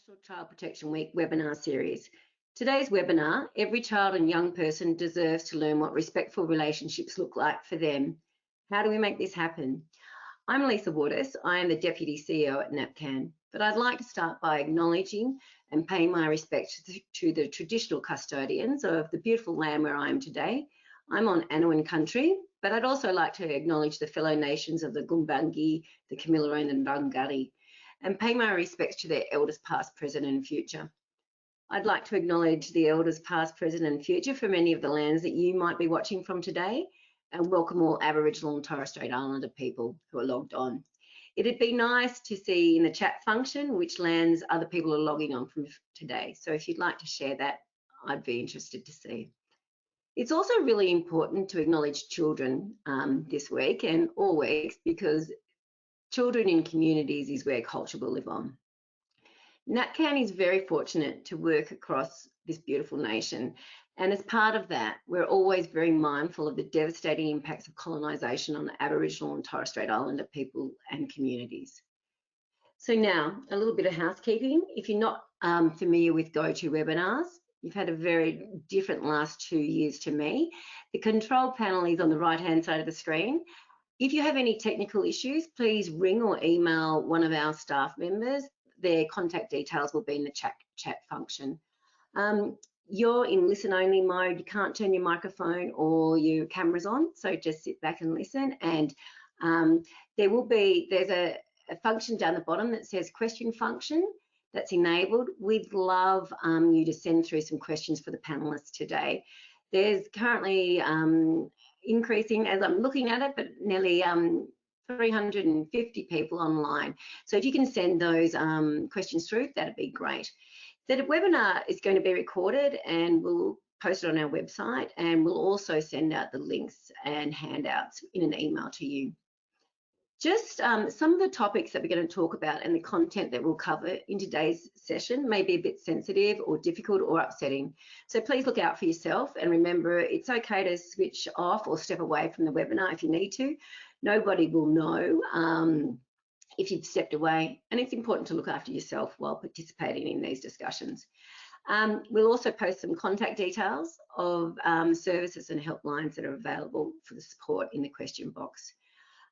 National Child Protection Week webinar series. Today's webinar, every child and young person deserves to learn what respectful relationships look like for them. How do we make this happen? I'm Lisa Waters. I am the Deputy CEO at NAPCAN, but I'd like to start by acknowledging and paying my respect to the traditional custodians of the beautiful land where I am today. I'm on Anouin country, but I'd also like to acknowledge the fellow nations of the Gumbaynggirr, the Kamilaroi and Dungari, and pay my respects to their elders past, present and future. I'd like to acknowledge the elders past, present and future for many of the lands that you might be watching from today, and welcome all Aboriginal and Torres Strait Islander people who are logged on. It'd be nice to see in the chat function which lands other people are logging on from today. So if you'd like to share that, I'd be interested to see. It's also really important to acknowledge children this week and all weeks, because children in communities is where culture will live on. NAPCAN is very fortunate to work across this beautiful nation, and as part of that, we're always very mindful of the devastating impacts of colonisation on Aboriginal and Torres Strait Islander people and communities. So now, a little bit of housekeeping. If you're not familiar with GoToWebinars, you've had a very different last 2 years to me. The control panel is on the right-hand side of the screen. If you have any technical issues, please ring or email one of our staff members. Their contact details will be in the chat function. You're in listen-only mode. You can't turn your microphone or your cameras on, so just sit back and listen. And there's a function down the bottom that says question function that's enabled. We'd love you to send through some questions for the panelists today. There's currently increasing as I'm looking at it, but nearly 350 people online. So if you can send those questions through, that'd be great. The webinar is going to be recorded and we'll post it on our website, and we'll also send out the links and handouts in an email to you. Just some of the topics that we're going to talk about and the content that we'll cover in today's session may be a bit sensitive or difficult or upsetting. So please look out for yourself, and remember, it's okay to switch off or step away from the webinar if you need to. Nobody will know if you've stepped away, and it's important to look after yourself while participating in these discussions. We'll also post some contact details of services and helplines that are available for the support in the question box.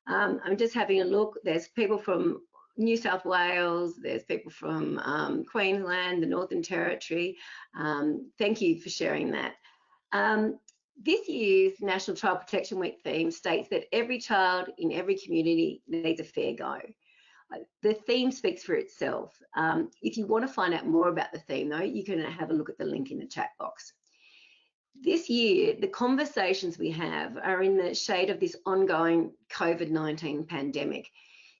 I'm just having a look. There's people from New South Wales, there's people from Queensland, the Northern Territory. Thank you for sharing that. This year's National Child Protection Week theme states that every child in every community needs a fair go. The theme speaks for itself. If you want to find out more about the theme, though, you can have a look at the link in the chat box. This year, the conversations we have are in the shade of this ongoing COVID-19 pandemic.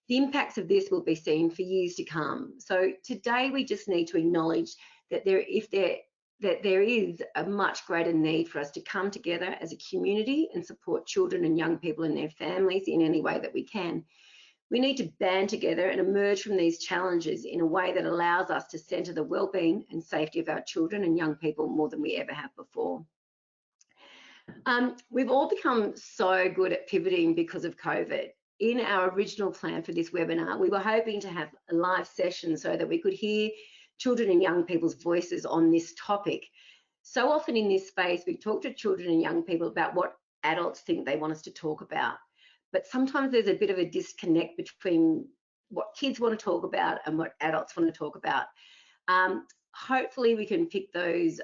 The impacts of this will be seen for years to come. So today we just need to acknowledge that there is a much greater need for us to come together as a community and support children and young people and their families in any way that we can. We need to band together and emerge from these challenges in a way that allows us to centre the wellbeing and safety of our children and young people more than we ever have before. We've all become so good at pivoting because of COVID. In our original plan for this webinar, we were hoping to have a live session so that we could hear children and young people's voices on this topic. So often in this space, we talk to children and young people about what adults think they want us to talk about. But sometimes there's a bit of a disconnect between what kids want to talk about and what adults want to talk about. Hopefully we can pick those,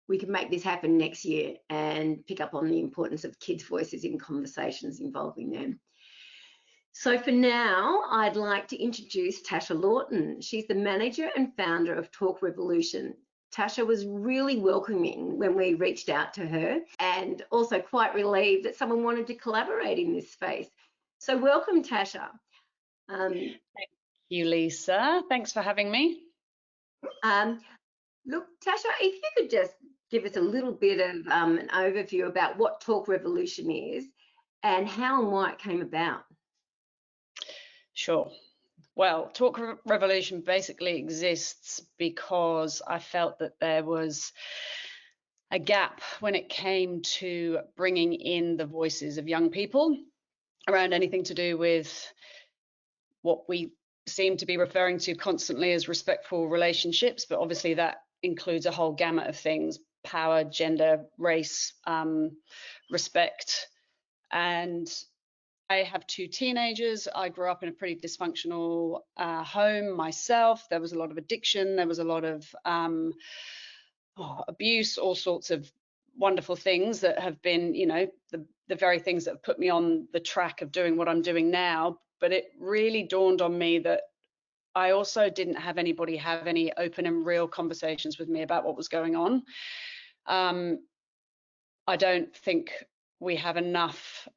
we can make this happen next year and pick up on the importance of kids' voices in conversations involving them. So for now, I'd like to introduce Tasha Lorton. She's the manager and founder of Talk Revolution. Tasha was really welcoming when we reached out to her, and also quite relieved that someone wanted to collaborate in this space. So welcome, Tasha. Thank you, Lisa. Thanks for having me. Look, Tasha, if you could just give us a little bit of an overview about what Talk Revolution is and how and why it came about. Sure. Well, Talk Revolution basically exists because I felt that there was a gap when it came to bringing in the voices of young people around anything to do with what we seem to be referring to constantly as respectful relationships, but obviously that includes a whole gamut of things: power, gender, race, respect. And I have 2 teenagers. I grew up in a pretty dysfunctional home myself. There was a lot of addiction. There was a lot of abuse, all sorts of wonderful things that have been, you know, the very things that have put me on the track of doing what I'm doing now. But it really dawned on me that I also didn't have anybody have any open and real conversations with me about what was going on. I don't think we have enough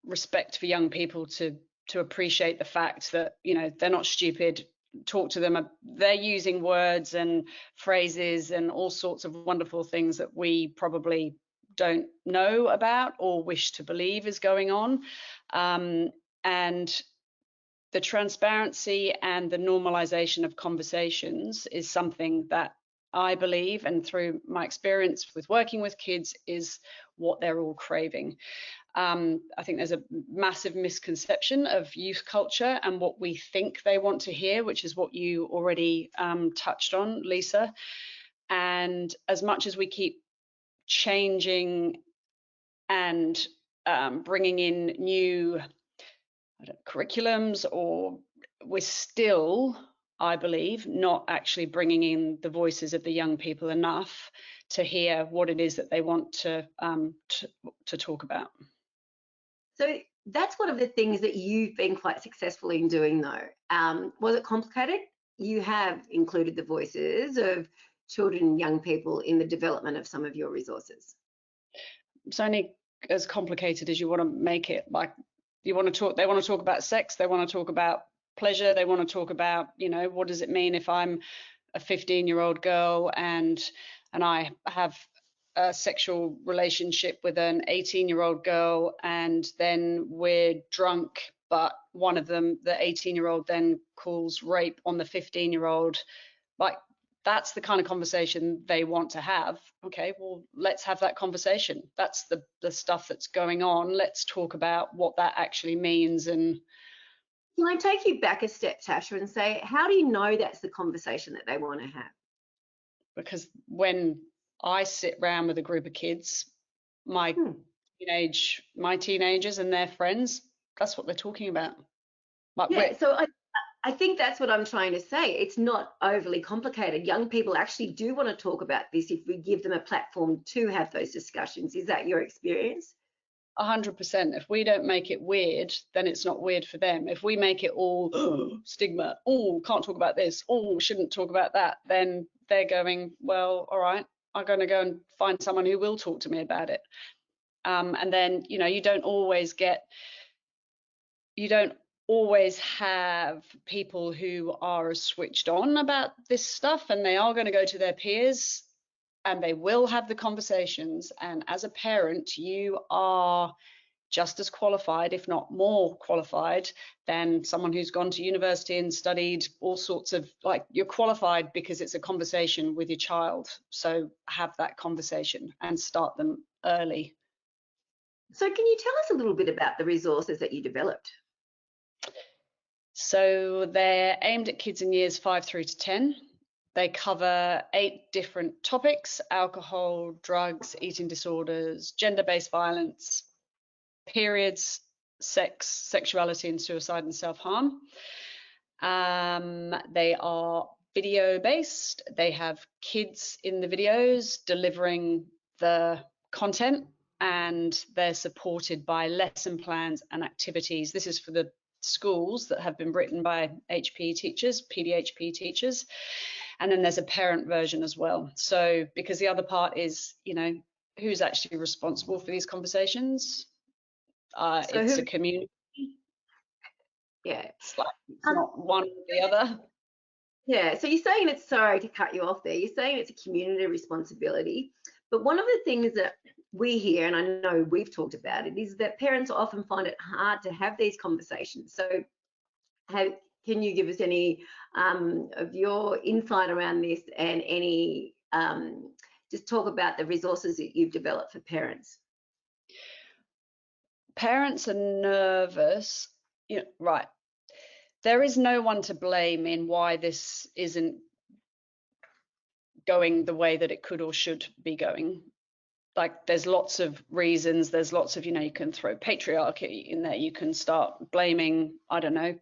respect for young people to appreciate the fact that, you know, they're not stupid. Talk to them. They're using words and phrases and all sorts of wonderful things that we probably don't know about or wish to believe is going on. And the transparency and the normalization of conversations is something that I believe, and through my experience with working with kids, is what they're all craving. I think there's a massive misconception of youth culture and what we think they want to hear, which is what you already touched on, Lisa. And as much as we keep changing and bringing in new curriculums, or we're still, I believe, not actually bringing in the voices of the young people enough to hear what it is that they want to talk about. So that's one of the things that you've been quite successful in doing, though. Was it complicated? You have included the voices of children and young people in the development of some of your resources. It's only as complicated as you want to make it. Like, you want to talk, they want to talk about sex, they want to talk about pleasure, they want to talk about, you know, what does it mean if I'm a 15-year-old girl and I have a sexual relationship with an 18-year-old girl, and then we're drunk, but one of them, the 18-year-old, then calls rape on the 15-year-old. Like, that's the kind of conversation they want to have. Okay, well, let's have that conversation. That's the stuff that's going on. Let's talk about what that actually means. And can I take you back a step, Tasha, and say, how do you know that's the conversation that they want to have? Because when I sit around with a group of kids, my teenagers and their friends, that's what they're talking about. Like, yeah, so I think that's what I'm trying to say. It's not overly complicated. Young people actually do want to talk about this if we give them a platform to have those discussions. Is that your experience? 100%. If we don't make it weird, then it's not weird for them. If we make it all stigma, can't talk about this, shouldn't talk about that, then they're going, well, all right, I'm going to go and find someone who will talk to me about it. And then, you know, you don't always have people who are as switched on about this stuff, and they are going to go to their peers and they will have the conversations. And as a parent, you are just as qualified, if not more qualified, than someone who's gone to university and studied all sorts of, like, you're qualified because it's a conversation with your child. So have that conversation and start them early. So can you tell us a little bit about the resources that you developed? So they're aimed at kids in years 5 through to 10. They cover 8 different topics: alcohol, drugs, eating disorders, gender-based violence, periods, sex, sexuality, and suicide and self-harm. They are video-based. They have kids in the videos delivering the content, and they're supported by lesson plans and activities. This is for the schools that have been written by HPE teachers, PDHP teachers. And then there's a parent version as well. So, because the other part is, you know, who's actually responsible for these conversations? It's a community. Yeah. It's not one or the other. Yeah, so you're saying it's, sorry to cut you off there, you're saying it's a community responsibility. But one of the things that we hear, and I know we've talked about it, is that parents often find it hard to have these conversations. So can you give us any of your insight around this, and any, just talk about the resources that you've developed for parents? Parents are nervous, right. there is no one to blame in why this isn't going the way that it could or should be going. Like, there's lots of reasons, there's lots of, you can throw patriarchy in there, you can start blaming, I don't know,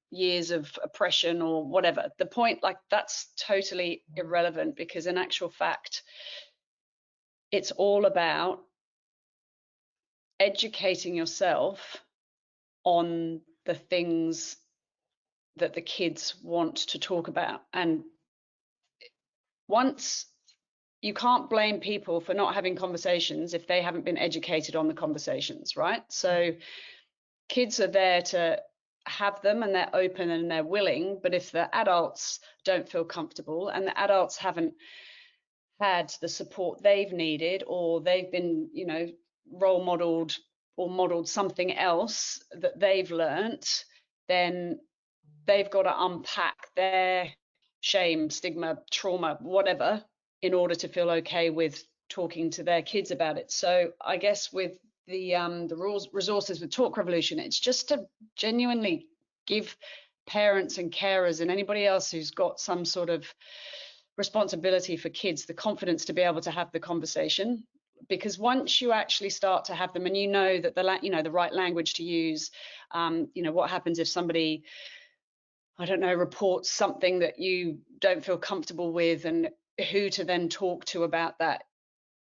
years of oppression or whatever. The point, like, that's totally irrelevant, because in actual fact, it's all about educating yourself on the things that the kids want to talk about. And once, you can't blame people for not having conversations if they haven't been educated on the conversations, right? So kids are there to have them, and they're open and they're willing, but if the adults don't feel comfortable and the adults haven't had the support they've needed, or they've been, role modeled or modeled something else that they've learnt, then they've got to unpack their shame, stigma, trauma, whatever, in order to feel okay with talking to their kids about it. So I guess with the resources with Talk Revolution, it's just to genuinely give parents and carers and anybody else who's got some sort of responsibility for kids the confidence to be able to have the conversation. Because once you actually start to have them, and that the right language to use, what happens if somebody, I don't know, reports something that you don't feel comfortable with, and who to then talk to about that.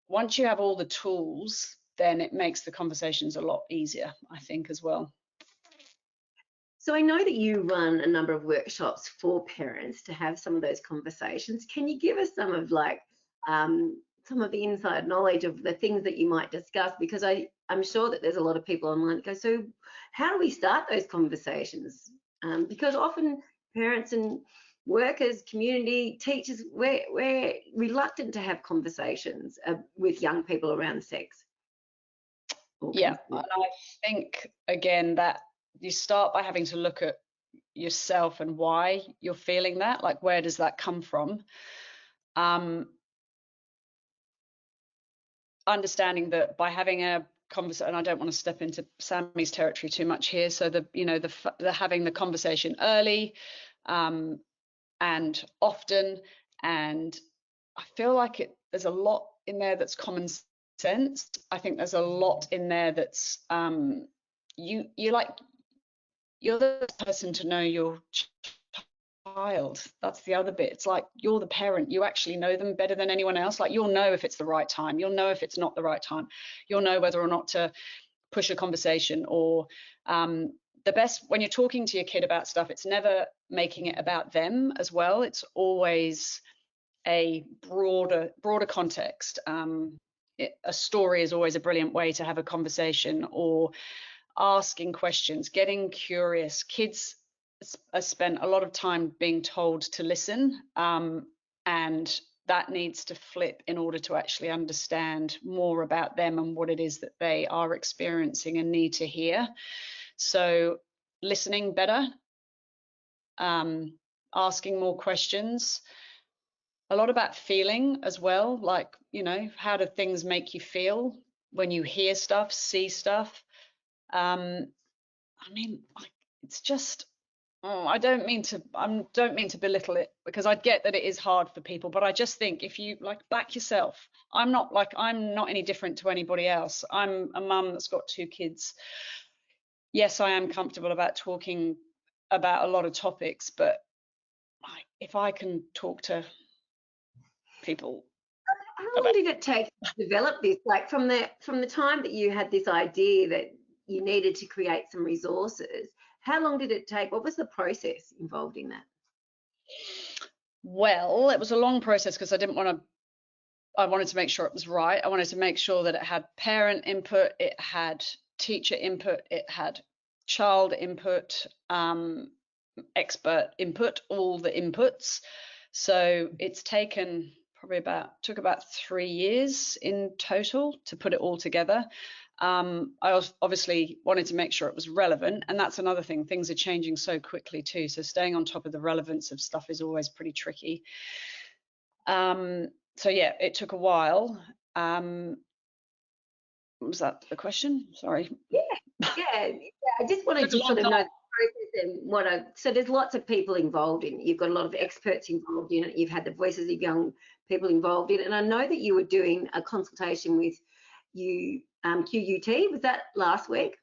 Once you have all the tools, then it makes the conversations a lot easier, I think, as well. So I know that you run a number of workshops for parents to have some of those conversations. Can you give us some of some of the inside knowledge of the things that you might discuss? Because I'm sure that there's a lot of people online that go, so how do we start those conversations? Because often parents and workers, community, teachers, we're reluctant to have conversations with young people around sex. Yeah, and I think, again, that you start by having to look at yourself and why you're feeling that. Like, where does that come from? Understanding that by having a conversation, and I don't want to step into Sammy's territory too much here, so the having the conversation early and often, and I feel like there's a lot in there that's common sense. I think there's a lot in there that's you're the person to know your child. That's the other bit. It's like, you're the parent, you actually know them better than anyone else. Like, you'll know if it's the right time, you'll know if it's not the right time, you'll know whether or not to push a conversation. Or the best, when you're talking to your kid about stuff, it's never making it about them as well. It's always a broader context. A story is always a brilliant way to have a conversation, or asking questions, getting curious. Kids spent a lot of time being told to listen, and that needs to flip in order to actually understand more about them and what it is that they are experiencing and need to hear. So listening better, asking more questions, a lot about feeling as well. Like, how do things make you feel when you hear stuff, see stuff? It's just, I don't mean to belittle it, because I get that it is hard for people, but I just think, if you back yourself, I'm not any different to anybody else. I'm a mum that's got 2 kids. Yes, I am comfortable about talking about a lot of topics, but if I can talk to people. How long did it take to develop this? Like, from the time that you had this idea that you needed to create some resources, how long did it take? What was the process involved in that? Well, it was a long process, because I wanted to make sure it was right. I wanted to make sure that it had parent input, it had teacher input, it had child input, expert input, all the inputs. So it's taken took about 3 years in total to put it all together. I obviously wanted to make sure it was relevant, and that's another thing. Things are changing so quickly too, so staying on top of the relevance of stuff is always pretty tricky. So yeah, it took a while. Was that the question? Sorry. Yeah. I just wanted to sort of know the So there's lots of people involved in it. You've got a lot of experts involved in it. You've had the voices of young people involved in it. And I know that you were doing a consultation with QUT. Was that last week?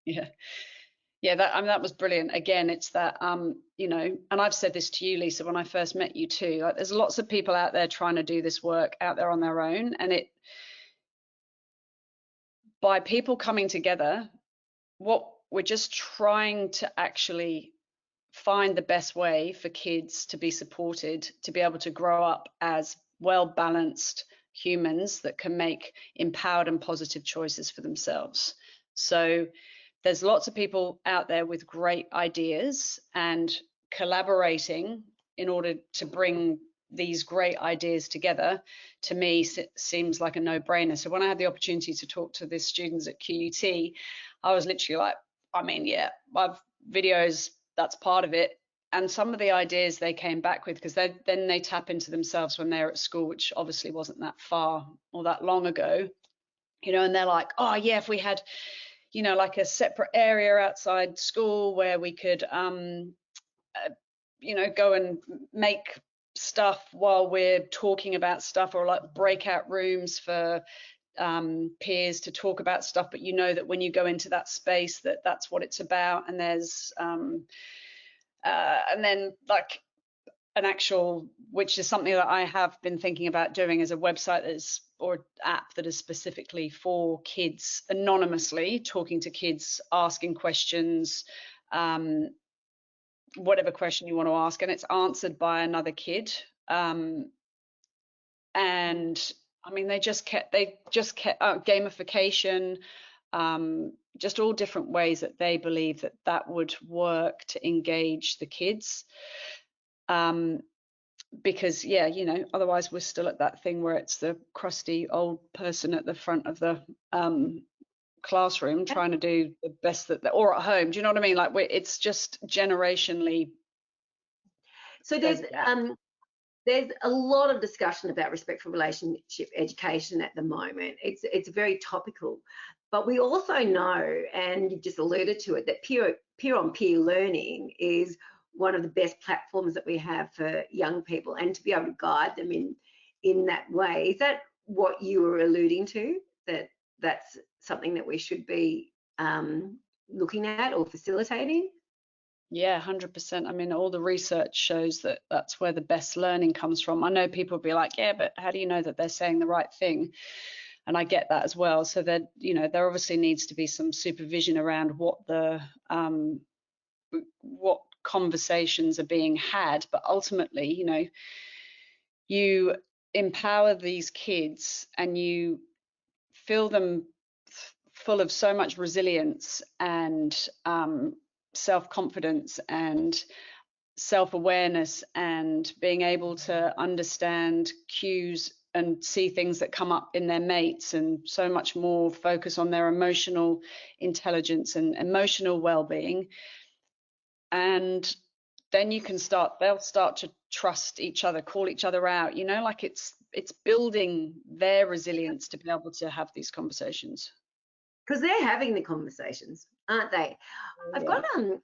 Yeah. Yeah, that was brilliant. Again, it's that, you know, and I've said this to you, Lisa, when I first met you too, like there's lots of people out there trying to do this work out there on their own. And by people coming together, what we're just trying to actually find the best way for kids to be supported, to be able to grow up as well-balanced humans that can make empowered and positive choices for themselves. So there's lots of people out there with great ideas, and collaborating in order to bring these great ideas together, to me, seems like a no-brainer. So when I had the opportunity to talk to the students at QUT, I was literally like, I mean, yeah, I've videos, that's part of it. And some of the ideas they came back with, because then they tap into themselves when they're at school, which obviously wasn't that far or that long ago, you know, and they're like, oh yeah, if we had, you know, like a separate area outside school where we could, you know, go and make stuff while we're talking about stuff, or like breakout rooms for peers to talk about stuff, but you know that when you go into that space that's what it's about. And there's and then like an actual, which is something that I have been thinking about doing, as a website or app that is specifically for kids, anonymously talking to kids, asking questions, whatever question you want to ask, and it's answered by another kid. And I mean, they just kept gamification, just all different ways that they believe that would work to engage the kids. Because yeah, you know, otherwise we're still at that thing where it's the crusty old person at the front of the classroom trying to do the best or at home. Do you know what I mean? Like it's just generationally. So there's a lot of discussion about respectful relationship education at the moment. It's very topical, but we also know, and you've just alluded to it, that peer-on-peer learning is one of the best platforms that we have for young people, and to be able to guide them in that way. Is that what you were alluding to? That's something that we should be looking at or facilitating? Yeah, 100%. I mean, all the research shows that that's where the best learning comes from. I know people will be like, yeah, but how do you know that they're saying the right thing? And I get that as well. So that, you know, there obviously needs to be some supervision around what conversations are being had. But ultimately, you know, you empower these kids and you fill them full of so much resilience and self-confidence and self-awareness, and being able to understand cues and see things that come up in their mates, and so much more focus on their emotional intelligence and emotional well-being. And then they'll start to trust each other, call each other out, you know, like it's building their resilience to be able to have these conversations. Because they're having the conversations, aren't they? Oh, I've got an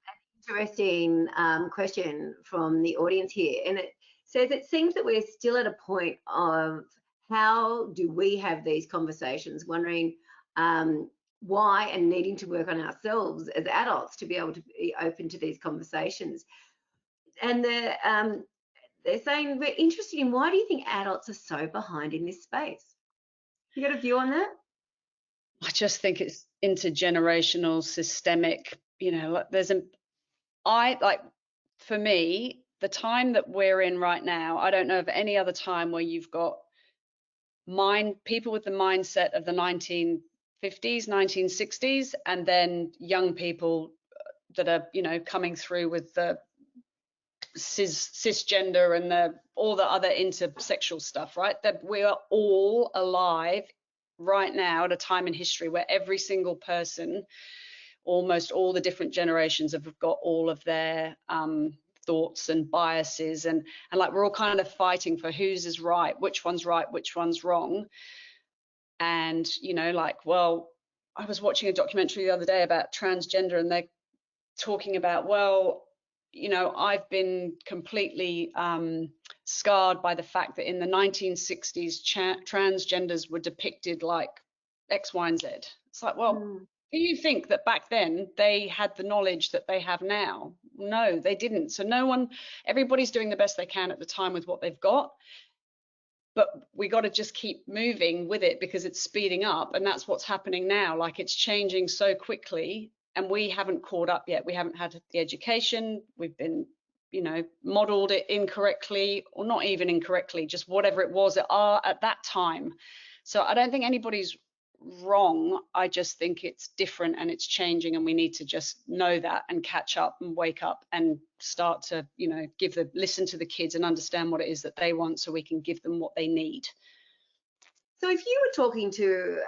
interesting question from the audience here, and it says, it seems that we're still at a point of how do we have these conversations, wondering why, and needing to work on ourselves as adults to be able to be open to these conversations. And they're saying, we're interested in, why do you think adults are so behind in this space? You got a view on that? I just think it's intergenerational, systemic, you know, for me, the time that we're in right now, I don't know of any other time where you've got people with the mindset of the 1950s, 1960s, and then young people that are, you know, coming through with the cisgender and all the other intersexual stuff, right? That we are all alive right now at a time in history where every single person, almost all the different generations, have got all of their thoughts and biases, and like we're all kind of fighting for whose is right, which one's wrong. And, you know, like, well, I was watching a documentary the other day about transgender, and they're talking about, well, you know, I've been completely scarred by the fact that in the 1960s, transgenders were depicted like X, Y, and Z. It's like, well, do you think that back then they had the knowledge that they have now? No, they didn't. So everybody's doing the best they can at the time with what they've got. But we got to just keep moving with it because it's speeding up. And that's what's happening now. Like, it's changing so quickly and we haven't caught up yet. We haven't had the education. We've been, you know, modeled it incorrectly, or not even incorrectly, just whatever it was at that time. So I don't think anybody's wrong. I just think it's different and it's changing, and we need to just know that and catch up and wake up and start to, you know, listen to the kids and understand what it is that they want, so we can give them what they need. So if you were talking to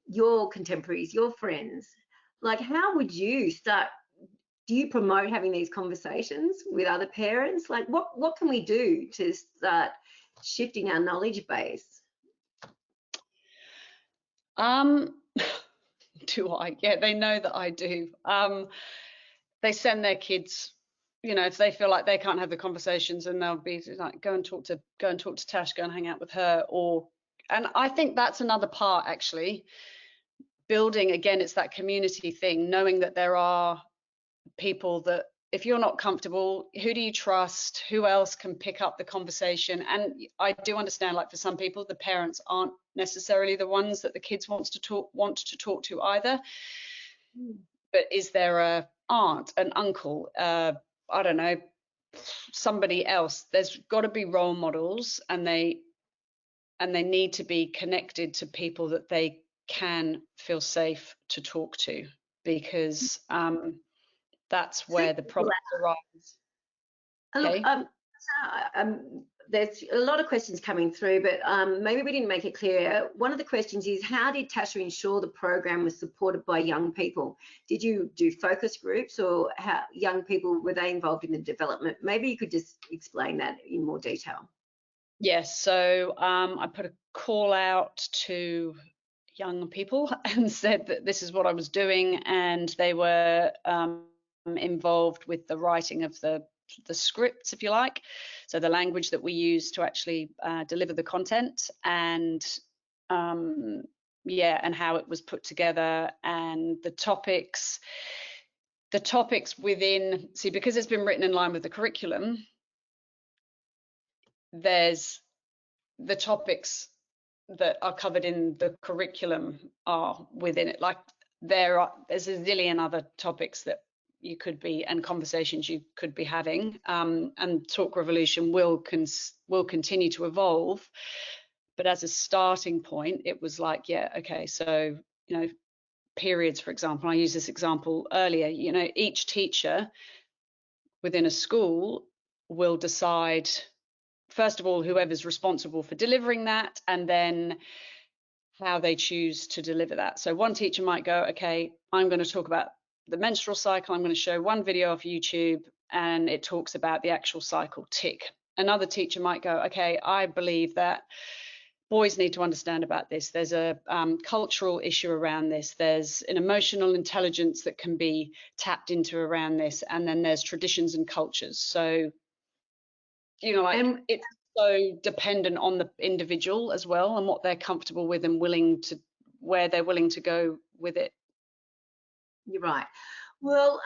your contemporaries, your friends, like, how would you start? Do you promote having these conversations with other parents? Like, what can we do to start shifting our knowledge base? Do I? Yeah, they know that I do. They send their kids, you know, if they feel like they can't have the conversations, and they'll be like, go and talk to Tash, go and hang out with her. And I think that's another part, actually. Building, again, it's that community thing, knowing that there are people that, if you're not comfortable, who do you trust? Who else can pick up the conversation? And I do understand, like, for some people, the parents aren't necessarily the ones that the kids want to talk to either. But is there a aunt, an uncle, I don't know, somebody else? There's got to be role models, and they need to be connected to people that they can feel safe to talk to, because that's where the problems arise. Okay. Look, there's a lot of questions coming through, but maybe we didn't make it clear. One of the questions is, how did Tasha ensure the program was supported by young people? Did you do focus groups, or how young people, were they involved in the development? Maybe you could just explain that in more detail. Yes, so I put a call out to young people and said that this is what I was doing, and they were involved with the writing of the scripts, if you like, so the language that we use to actually deliver the content, and and how it was put together, and the topics within, see, because it's been written in line with the curriculum, there's the topics that are covered in the curriculum are within it. Like, there's a zillion other topics that you could be, and conversations you could be having, and Talk Revolution will continue to evolve. But as a starting point, it was like, yeah, okay, so, you know, periods, for example, I used this example earlier, you know, each teacher within a school will decide, first of all, whoever's responsible for delivering that, and then how they choose to deliver that. So one teacher might go, okay, I'm going to talk about the menstrual cycle. I'm going to show one video off YouTube, and it talks about the actual cycle, tick. Another teacher might go, okay, I believe that boys need to understand about this. There's a cultural issue around this. There's an emotional intelligence that can be tapped into around this. And then there's traditions and cultures. So, you know, like, it's so dependent on the individual as well, and what they're comfortable with and where they're willing to go with it. You're right. Well,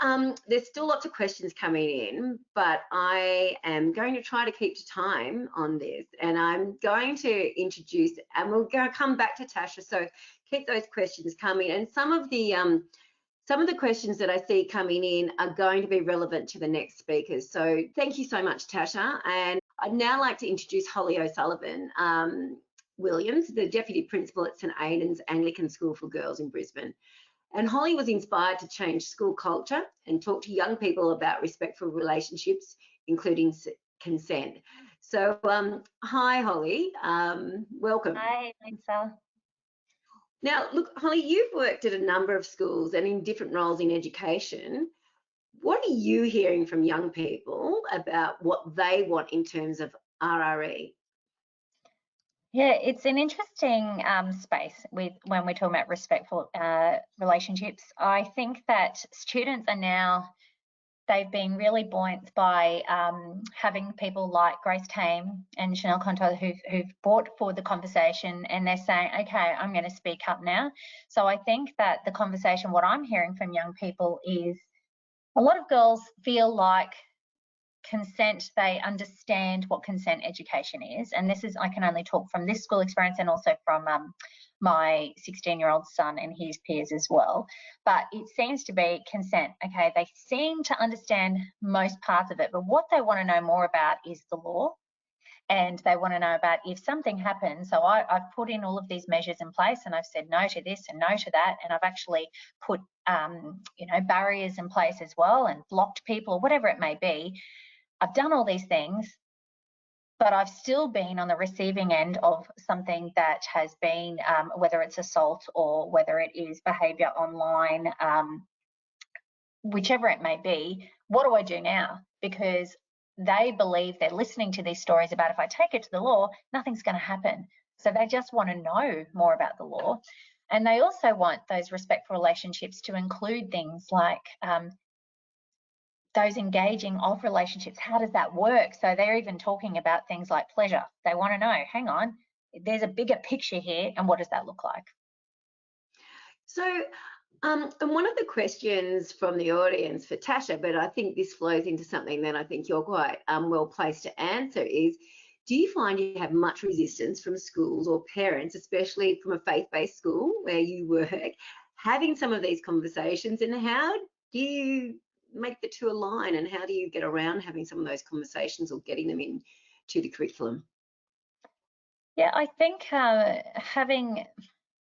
there's still lots of questions coming in, but I am going to try to keep to time on this, and I'm going to introduce, and we're going to come back to Tasha, so keep those questions coming. And some of the questions that I see coming in are going to be relevant to the next speakers. So thank you so much, Tasha. And I'd now like to introduce Holly O'Sullivan Williams, the Deputy Principal at St Aidan's Anglican School for Girls in Brisbane. And Holly was inspired to change school culture and talk to young people about respectful relationships, including consent. So hi, Holly, welcome. Hi, Lisa. Now, look, Holly, you've worked at a number of schools and in different roles in education. What are you hearing from young people about what they want in terms of RRE? Yeah, it's an interesting space when we're talking about respectful relationships. I think that students are now, they've been really buoyant by having people like Grace Tame and Chanel Conto who've brought forward the conversation, and they're saying, okay, I'm going to speak up now. So I think that the conversation, what I'm hearing from young people is a lot of girls feel like consent, they understand what consent education is, and this is, I can only talk from this school experience and also from my 16-year-old son and his peers as well, but it seems to be consent. Okay, they seem to understand most parts of it, but what they want to know more about is the law, and they want to know about if something happens. So I've put in all of these measures in place, and I've said no to this and no to that, and I've actually put barriers in place as well and blocked people, whatever it may be. I've done all these things, but I've still been on the receiving end of something that has been, whether it's assault or whether it is behaviour online, whichever it may be. What do I do now? Because they believe, they're listening to these stories about, if I take it to the law, nothing's going to happen. So they just want to know more about the law. And they also want those respectful relationships to include things like those engaging of relationships. How does that work? So they're even talking about things like pleasure. They want to know, hang on, there's a bigger picture here, and what does that look like? So, and one of the questions from the audience for Tasha, but I think this flows into something that I think you're quite well placed to answer, is do you find you have much resistance from schools or parents, especially from a faith-based school where you work, having some of these conversations, and how do you make the two align, and how do you get around having some of those conversations or getting them into the curriculum? Yeah, I think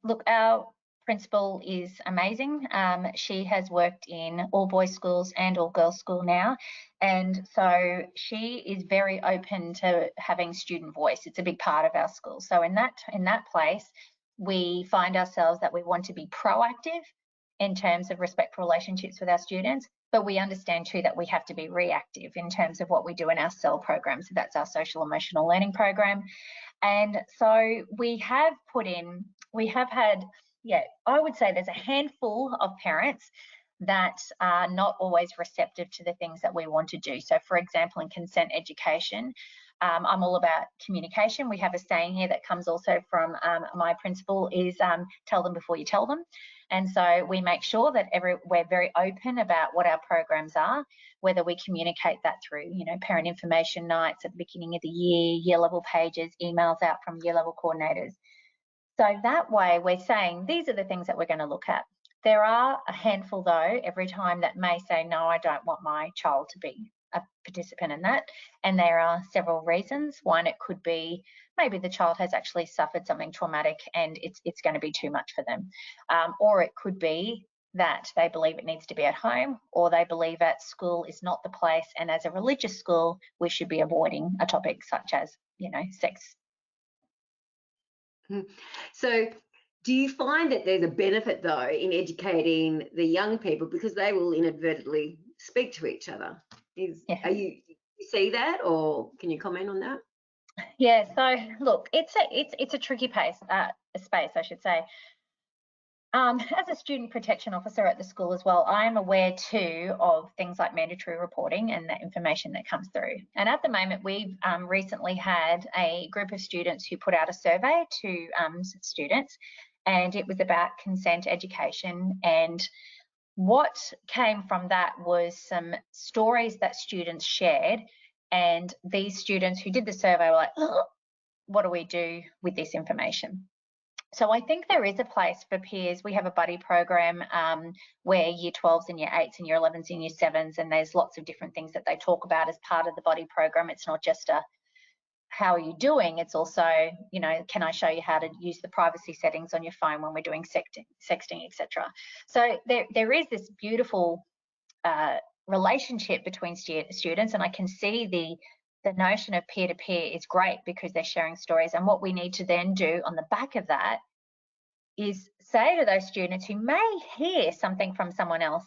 look, our principal is amazing. She has worked in all boys schools and all girls school now, and so she is very open to having student voice. It's a big part of our school. So in that place, we find ourselves that we want to be proactive in terms of respectful relationships with our students, but we understand too that we have to be reactive in terms of what we do in our SEL program. So that's our social emotional learning program. And so we have had, I would say there's a handful of parents that are not always receptive to the things that we want to do. So for example, in consent education, I'm all about communication. We have a saying here that comes also from my principal is tell them before you tell them. And so we make sure that we're very open about what our programs are, whether we communicate that through, parent information nights at the beginning of the year level pages, emails out from year level coordinators. So that way we're saying these are the things that we're going to look at. There are a handful though every time that may say, no, I don't want my child to be a participant in that. And there are several reasons. One, it could be maybe the child has actually suffered something traumatic and it's going to be too much for them. Or it could be that they believe it needs to be at home, or they believe at school is not the place, and as a religious school, we should be avoiding a topic such as, sex. So do you find that there's a benefit though in educating the young people, because they will inadvertently speak to each other? Are you see that, or can you comment on that? Yeah, so look, it's a tricky space, I should say. As a student protection officer at the school as well, I am aware too of things like mandatory reporting and the information that comes through. And at the moment, we've recently had a group of students who put out a survey to students, and it was about consent education. And what came from that was some stories that students shared. And these students who did the survey were like, oh, what do we do with this information? So I think there is a place for peers. We have a buddy program where year 12s and year 8s and year 11s and year 7s, and there's lots of different things that they talk about as part of the buddy program. It's not just a how are you doing? It's also, can I show you how to use the privacy settings on your phone when we're doing sexting, etc. So there is this beautiful relationship between students, and I can see the notion of peer-to-peer is great because they're sharing stories. And what we need to then do on the back of that is say to those students who may hear something from someone else,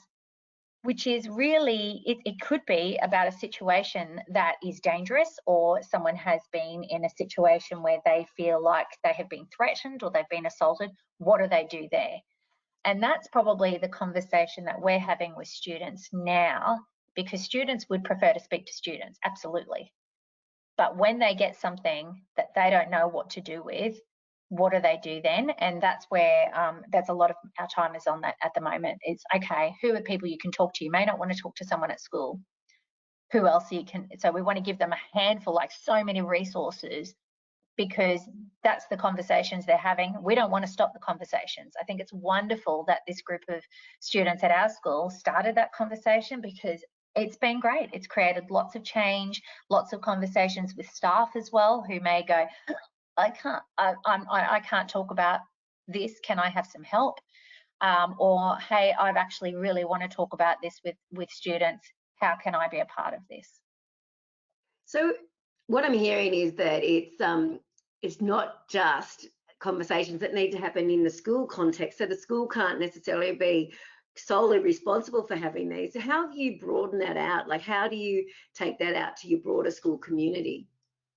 which is really, it could be about a situation that is dangerous, or someone has been in a situation where they feel like they have been threatened or they've been assaulted. What do they do there? And that's probably the conversation that we're having with students now, because students would prefer to speak to students, absolutely. But when they get something that they don't know what to do with, what do they do then? And that's where that's a lot of our time is on that at the moment. It's okay, who are people you can talk to? You may not want to talk to someone at school. Who else you can? So we want to give them a handful, like so many resources, because that's the conversations they're having. We don't want to stop the conversations. I think it's wonderful that this group of students at our school started that conversation, because it's been great. It's created lots of change, lots of conversations with staff as well, who may go, I can't talk about this. Can I have some help? Or, hey, I've actually really want to talk about this with students. How can I be a part of this? So what I'm hearing is that it's not just conversations that need to happen in the school context. So the school can't necessarily be solely responsible for having these. So how do you broaden that out? Like, how do you take that out to your broader school community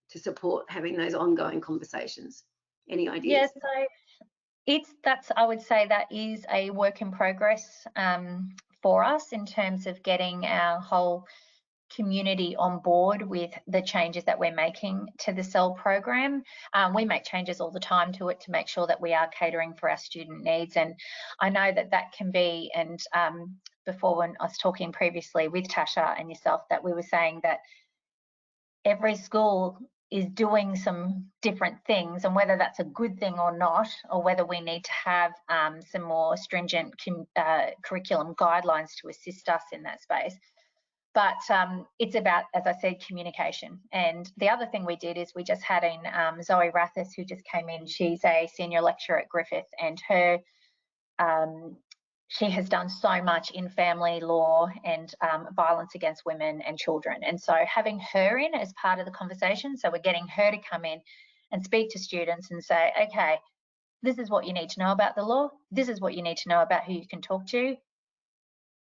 to support having those ongoing conversations? Any ideas? Yeah, so I would say that is a work in progress for us, in terms of getting our whole community on board with the changes that we're making to the CEL program. We make changes all the time to it to make sure that we are catering for our student needs. And I know that that can be, and before, when I was talking previously with Tasha and yourself, that we were saying that every school is doing some different things, and whether that's a good thing or not, or whether we need to have some more stringent curriculum guidelines to assist us in that space. But it's about, as I said, communication. And the other thing we did is we just had in Zoe Rathis, who just came in. She's a senior lecturer at Griffith, and her she has done so much in family law and violence against women and children. And so having her in as part of the conversation, so we're getting her to come in and speak to students and say, okay, this is what you need to know about the law. This is what you need to know about who you can talk to.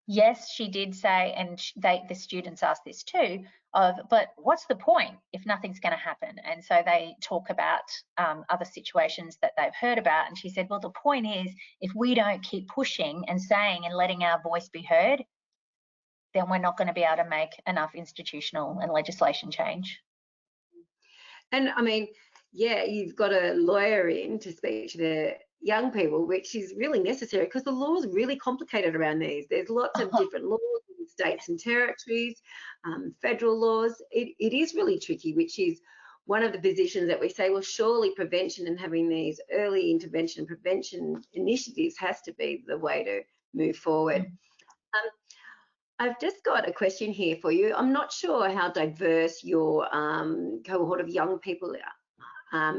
Yes, she did say, and the students asked this too, but what's the point if nothing's going to happen? And so they talk about other situations that they've heard about. And she said, well, the point is, if we don't keep pushing and saying and letting our voice be heard, then we're not going to be able to make enough institutional and legislation change. And I mean, yeah, you've got a lawyer in to speak to the young people, which is really necessary, because the law is really complicated around these. There's lots of different laws in states and territories, federal laws. It is really tricky, which is one of the positions that we say, well, surely prevention and having these early intervention prevention initiatives has to be the way to move forward. I've just got a question here for you. I'm not sure how diverse your cohort of young people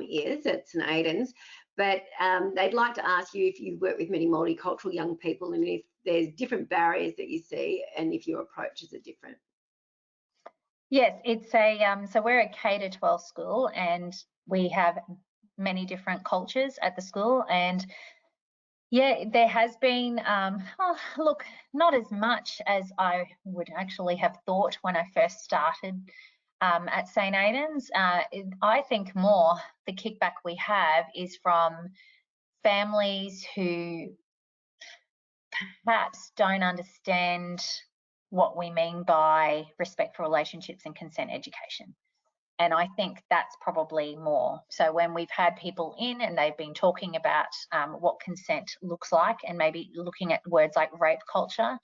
is at St Aidan's, but they'd like to ask you if you work with many multicultural young people, and if there's different barriers that you see, and if your approaches are different. Yes, it's so we're a K-12 school, and we have many different cultures at the school. And yeah, there has been, look, not as much as I would actually have thought when I first started at St Aidan's. I think more the kickback we have is from families who perhaps don't understand what we mean by respectful relationships and consent education. And I think that's probably more. So when we've had people in and they've been talking about what consent looks like, and maybe looking at words like rape culture,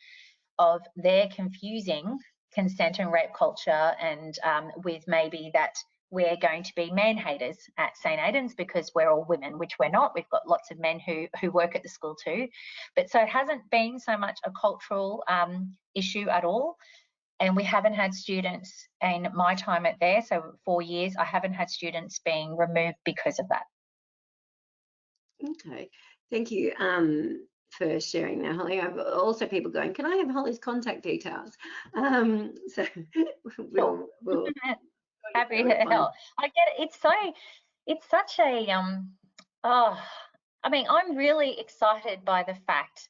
of they're confusing consent and rape culture, and with maybe that we're going to be man haters at St Aidan's because we're all women, which we're not. We've got lots of men who work at the school too. But so it hasn't been so much a cultural issue at all. And we haven't had students in my time at there, so 4 years, I haven't had students being removed because of that. Okay, thank you for sharing that, Holly. I've also people going, can I have Holly's contact details? So we'll happy to help. I get it. It's such a I mean, I'm really excited by the fact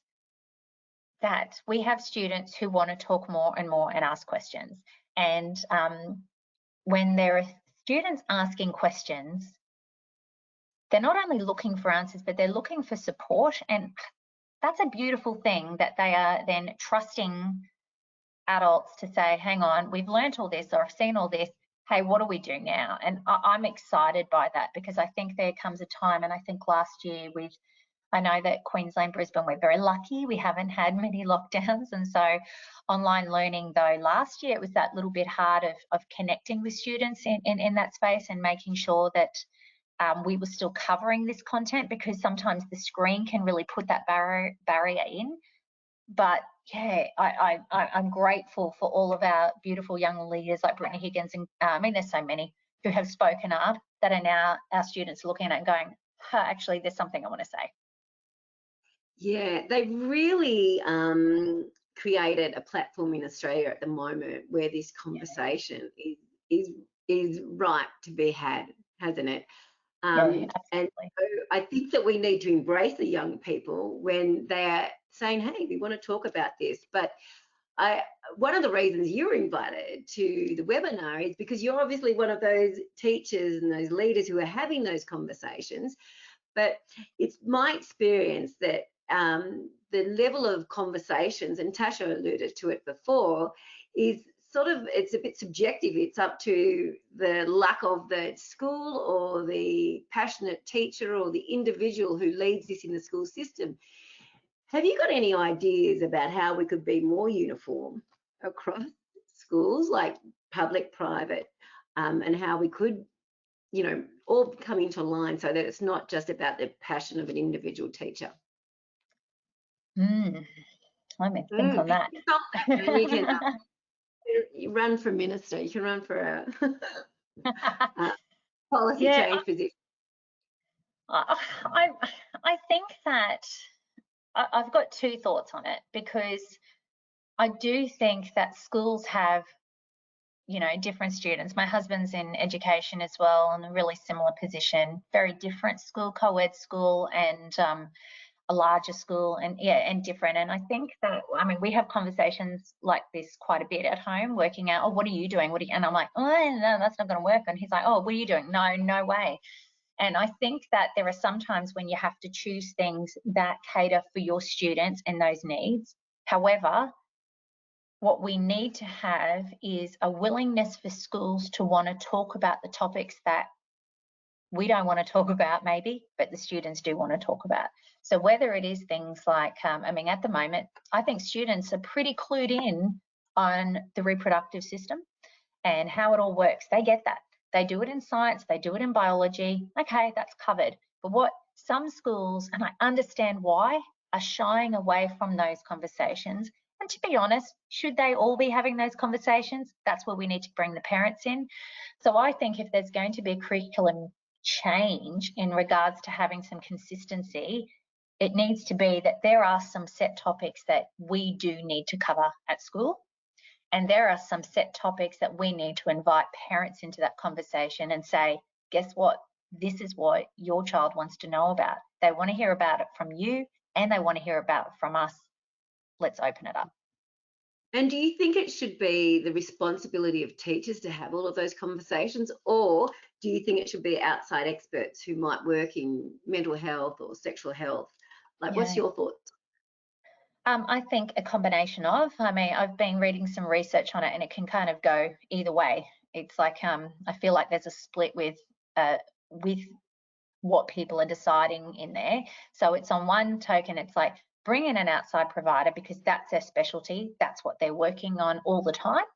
that we have students who want to talk more and more and ask questions. And when there are students asking questions, they're not only looking for answers, but they're looking for support. And that's a beautiful thing, that they are then trusting adults to say, hang on, we've learnt all this, or I've seen all this. Hey, what do we do now? And I'm excited by that, because I think there comes a time, and I think last year I know that Queensland, Brisbane, we're very lucky. We haven't had many lockdowns. And so online learning, though, last year it was that little bit hard of connecting with students in that space and making sure that we were still covering this content, because sometimes the screen can really put that barrier in. But yeah, I'm grateful for all of our beautiful young leaders like Brittany Higgins, and I mean, there's so many who have spoken up, that are now our students looking at it and going, actually, there's something I want to say. Yeah, they've really created a platform in Australia at the moment where this conversation is ripe to be had, hasn't it? And so I think that we need to embrace the young people when they're saying, hey, we want to talk about this. But one of the reasons you're invited to the webinar is because you're obviously one of those teachers and those leaders who are having those conversations. But it's my experience that the level of conversations, and Tasha alluded to it before, is sort of, it's a bit subjective. It's up to the luck of the school or the passionate teacher or the individual who leads this in the school system. Have you got any ideas about how we could be more uniform across schools, like public, private, and how we could, you know, all come into line so that it's not just about the passion of an individual teacher? Let me think on that. You run for minister, you can run for a policy change position. I think that I've got two thoughts on it, because I do think that schools have, you know, different students. My husband's in education as well, in a really similar position, very different school, co-ed school, and a larger school, and different. And I think that, I mean, we have conversations like this quite a bit at home, working out, oh, what are you doing? And I'm like, oh, no, that's not going to work. And he's like, oh, what are you doing? No way. And I think that there are some times when you have to choose things that cater for your students and those needs. However, what we need to have is a willingness for schools to want to talk about the topics that we don't want to talk about, maybe, but the students do want to talk about. So whether it is things like, I mean, at the moment, I think students are pretty clued in on the reproductive system and how it all works. They get that. They do it in science, they do it in biology. Okay, that's covered. But what some schools, and I understand why, are shying away from those conversations. And to be honest, should they all be having those conversations? That's where we need to bring the parents in. So I think if there's going to be a curriculum change in regards to having some consistency, it needs to be that there are some set topics that we do need to cover at school, and there are some set topics that we need to invite parents into that conversation and say, guess what, this is what your child wants to know about. They want to hear about it from you, and they want to hear about it from us. Let's open it up. And do you think it should be the responsibility of teachers to have all of those conversations, or do you think it should be outside experts who might work in mental health or sexual health? Like, what's your thoughts? I think a combination of, I mean, I've been reading some research on it, and it can kind of go either way. It's like, I feel like there's a split with what people are deciding in there. So it's on one token, it's like, bring in an outside provider because that's their specialty. That's what they're working on all the time.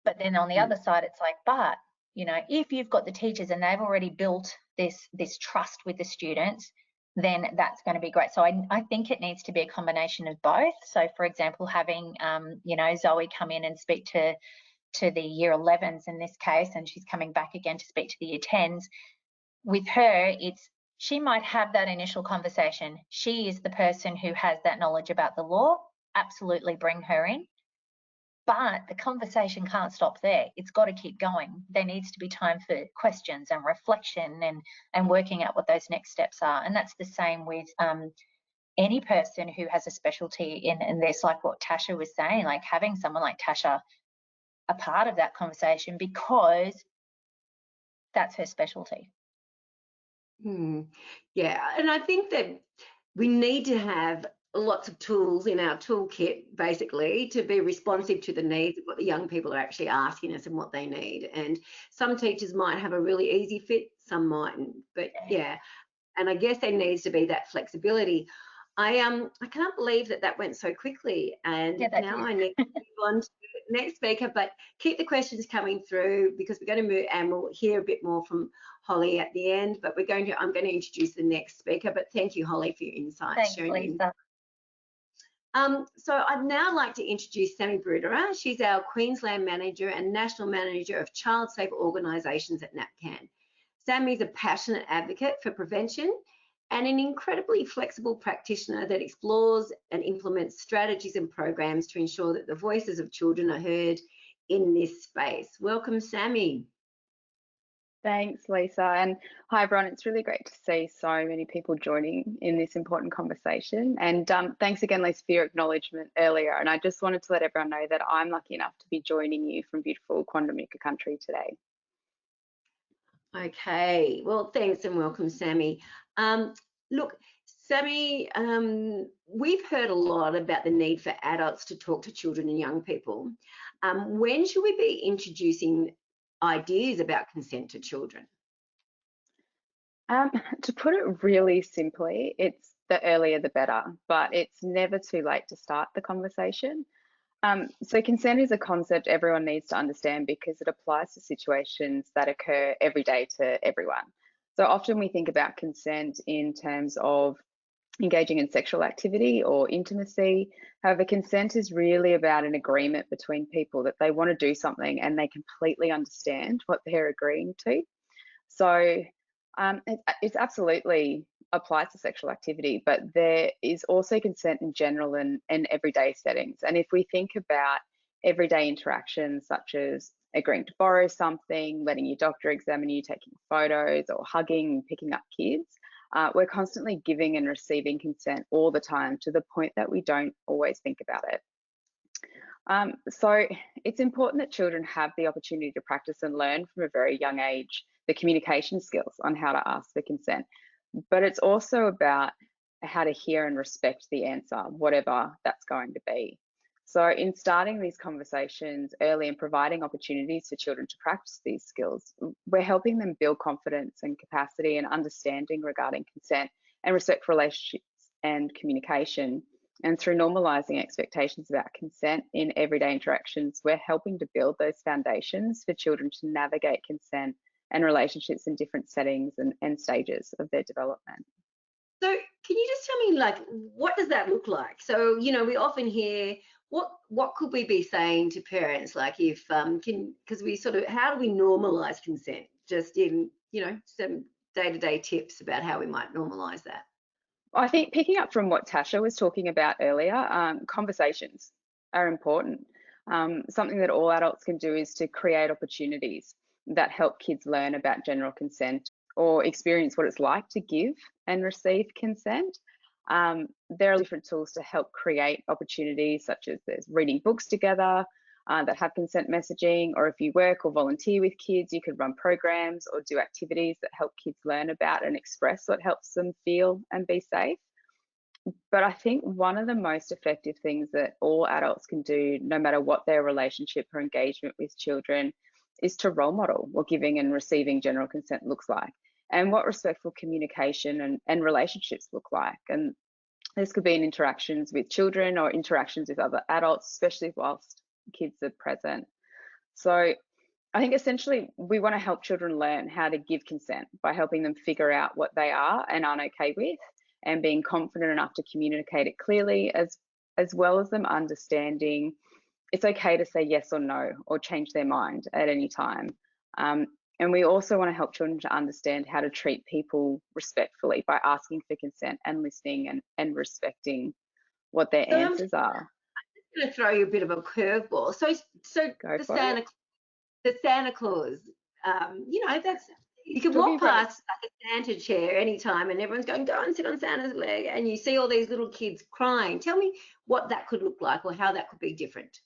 But then on the other side, it's like, but, you know, if you've got the teachers and they've already built this trust with the students, then that's going to be great. So I think it needs to be a combination of both. So, for example, having, you know, Zoe come in and speak to the year 11s in this case, and she's coming back again to speak to the year 10s. With her, she might have that initial conversation. She is the person who has that knowledge about the law. Absolutely bring her in. But the conversation can't stop there. It's got to keep going. There needs to be time for questions and reflection and working out what those next steps are. And that's the same with any person who has a specialty in this, like what Tasha was saying, like having someone like Tasha a part of that conversation because that's her specialty. Yeah, and I think that we need to have lots of tools in our toolkit, basically, to be responsive to the needs of what the young people are actually asking us and what they need. And some teachers might have a really easy fit, some mightn't. But yeah, and I guess there needs to be that flexibility. I can't believe that went so quickly, and now I need to move on to the next speaker. But keep the questions coming through, because we're going to move, and we'll hear a bit more from Holly at the end. But I'm going to introduce the next speaker. But thank you, Holly, for your insights. Thanks, Lisa. So I'd now like to introduce Sammy Bruderer. She's our Queensland Manager and National Manager of Child Safe Organisations at NAPCAN. Sammy's a passionate advocate for prevention and an incredibly flexible practitioner that explores and implements strategies and programs to ensure that the voices of children are heard in this space. Welcome, Sammy. Thanks, Lisa. And hi, everyone. It's really great to see so many people joining in this important conversation. And thanks again, Lisa, for your acknowledgement earlier. And I just wanted to let everyone know that I'm lucky enough to be joining you from beautiful Quandamooka country today. Okay, well, thanks and welcome, Sammy. Look, Sammy, we've heard a lot about the need for adults to talk to children and young people. When should we be introducing ideas about consent to children? To put it really simply, it's the earlier the better, but it's never too late to start the conversation. So consent is a concept everyone needs to understand because it applies to situations that occur every day to everyone. So often we think about consent in terms of engaging in sexual activity or intimacy. However, consent is really about an agreement between people that they want to do something and they completely understand what they're agreeing to. So it's absolutely applies to sexual activity, but there is also consent in general and everyday settings. And if we think about everyday interactions such as agreeing to borrow something, letting your doctor examine you, taking photos, or hugging, picking up kids, we're constantly giving and receiving consent all the time to the point that we don't always think about it. So it's important that children have the opportunity to practice and learn from a very young age the communication skills on how to ask for consent. But it's also about how to hear and respect the answer, whatever that's going to be. So in starting these conversations early and providing opportunities for children to practice these skills, we're helping them build confidence and capacity and understanding regarding consent and respect for relationships and communication. And through normalising expectations about consent in everyday interactions, we're helping to build those foundations for children to navigate consent and relationships in different settings and stages of their development. So can you just tell me, like, what does that look like? So, you know, we often hear, what could we be saying to parents, like, if because we sort of, how do we normalise consent? Just in, you know, some day-to-day tips about how we might normalise that. I think picking up from what Tasha was talking about earlier, conversations are important. Something that all adults can do is to create opportunities that help kids learn about general consent or experience what it's like to give and receive consent. There are different tools to help create opportunities, such as there's reading books together that have consent messaging, or if you work or volunteer with kids, you could run programs or do activities that help kids learn about and express what helps them feel and be safe. But I think one of the most effective things that all adults can do, no matter what their relationship or engagement with children, is to role model what giving and receiving general consent looks like and what respectful communication and relationships look like. And this could be in interactions with children or interactions with other adults, especially whilst kids are present. So I think essentially we want to help children learn how to give consent by helping them figure out what they are and aren't okay with, and being confident enough to communicate it clearly, as well as them understanding it's okay to say yes or no or change their mind at any time. And we also want to help children to understand how to treat people respectfully by asking for consent and listening and respecting what their answers are. I'm going to throw you a bit of a curveball. So the Santa Claus, you know, that's, You can walk past like a Santa chair anytime and everyone's going, go and sit on Santa's leg, and you see all these little kids crying. Tell me what that could look like or how that could be different.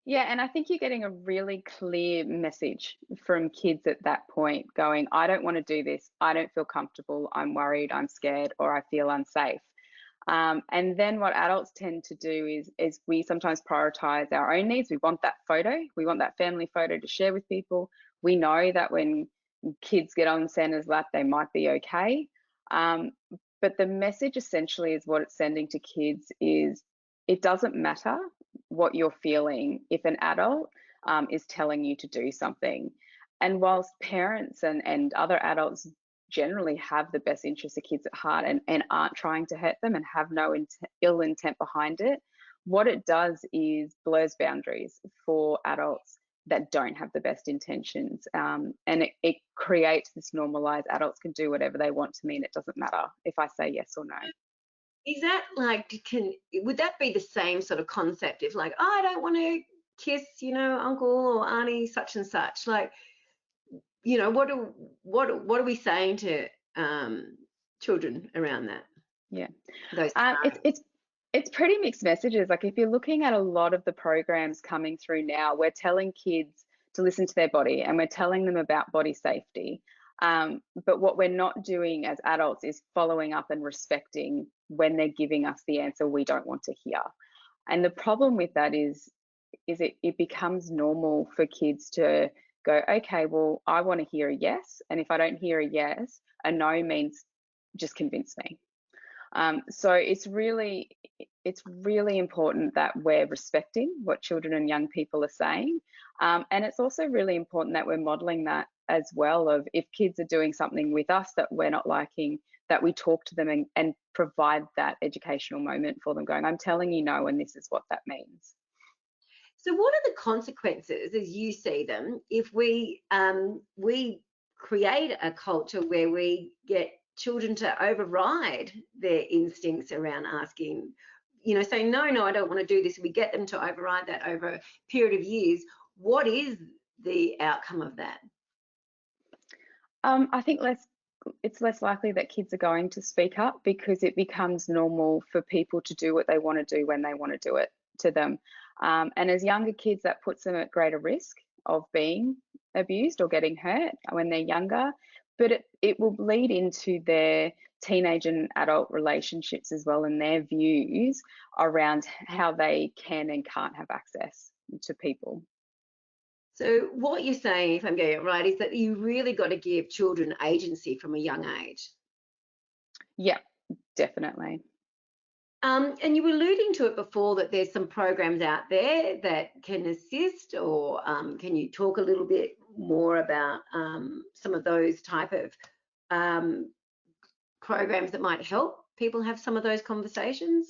Yeah, and I think you're getting a really clear message from kids at that point going, I don't want to do this. I don't feel comfortable. I'm worried. I'm scared, or I feel unsafe. And then what adults tend to do is we sometimes prioritize our own needs. We want that photo. We want that family photo to share with people. We know that when kids get on Santa's lap, they might be okay. But the message essentially is what it's sending to kids is it doesn't matter what you're feeling if an adult is telling you to do something. And whilst parents and other adults generally have the best interests of kids at heart and aren't trying to hurt them and have no ill intent behind it, what it does is blurs boundaries for adults that don't have the best intentions. And it creates this normalized adults can do whatever they want to mean it doesn't matter if I say yes or no. Is that like, would that be the same sort of concept if like, oh, I don't want to kiss, you know, uncle or auntie such and such? Like, you know, what are we saying to children around that? Yeah, those it's pretty mixed messages. Like if you're looking at a lot of the programs coming through now, we're telling kids to listen to their body and we're telling them about body safety. But what we're not doing as adults is following up and respecting when they're giving us the answer we don't want to hear. And the problem with that is it becomes normal for kids to go, okay, well, I want to hear a yes. And if I don't hear a yes, a no means just convince me. So it's really important that we're respecting what children and young people are saying. And it's also really important that we're modeling that as well, of if kids are doing something with us that we're not liking, that we talk to them and provide that educational moment for them going, I'm telling you no, and this is what that means. So what are the consequences as you see them if we create a culture where we get children to override their instincts around asking, you know, saying, no, I don't want to do this. We get them to override that over a period of years. What is the outcome of that? I think it's less likely that kids are going to speak up because it becomes normal for people to do what they want to do when they want to do it to them. And as younger kids, that puts them at greater risk of being abused or getting hurt when they're younger. But it will bleed into their teenage and adult relationships as well, and their views around how they can and can't have access to people. So what you're saying, if I'm getting it right, is that you really got to give children agency from a young age. Yeah, definitely. And you were alluding to it before that there's some programs out there that can assist, or can you talk a little bit more about some of those type of programs that might help people have some of those conversations?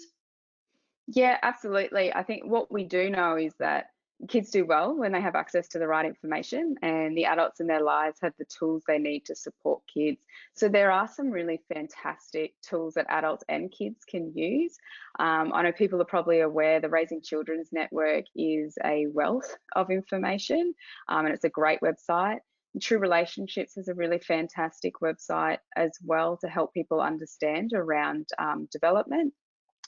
Yeah, absolutely. I think what we do know is that kids do well when they have access to the right information, and the adults in their lives have the tools they need to support kids. So there are some really fantastic tools that adults and kids can use. I know people are probably aware the Raising Children's Network is a wealth of information, and it's a great website. True Relationships is a really fantastic website as well to help people understand around development.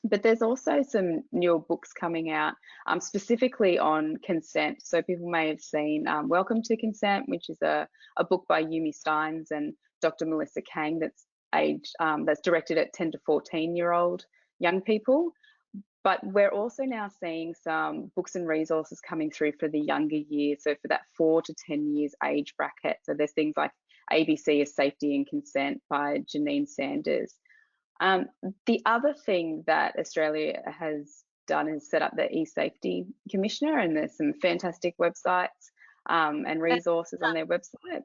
But there's also some newer books coming out specifically on consent. So people may have seen Welcome to Consent, which is a book by Yumi Steins and Dr. Melissa Kang that's directed at 10 to 14-year-old young people. But we're also now seeing some books and resources coming through for the younger years, so for that 4 to 10 years age bracket. So there's things like ABC of Safety and Consent by Janine Sanders. The other thing that Australia has done is set up the eSafety Commissioner, and there's some fantastic websites and resources on their website.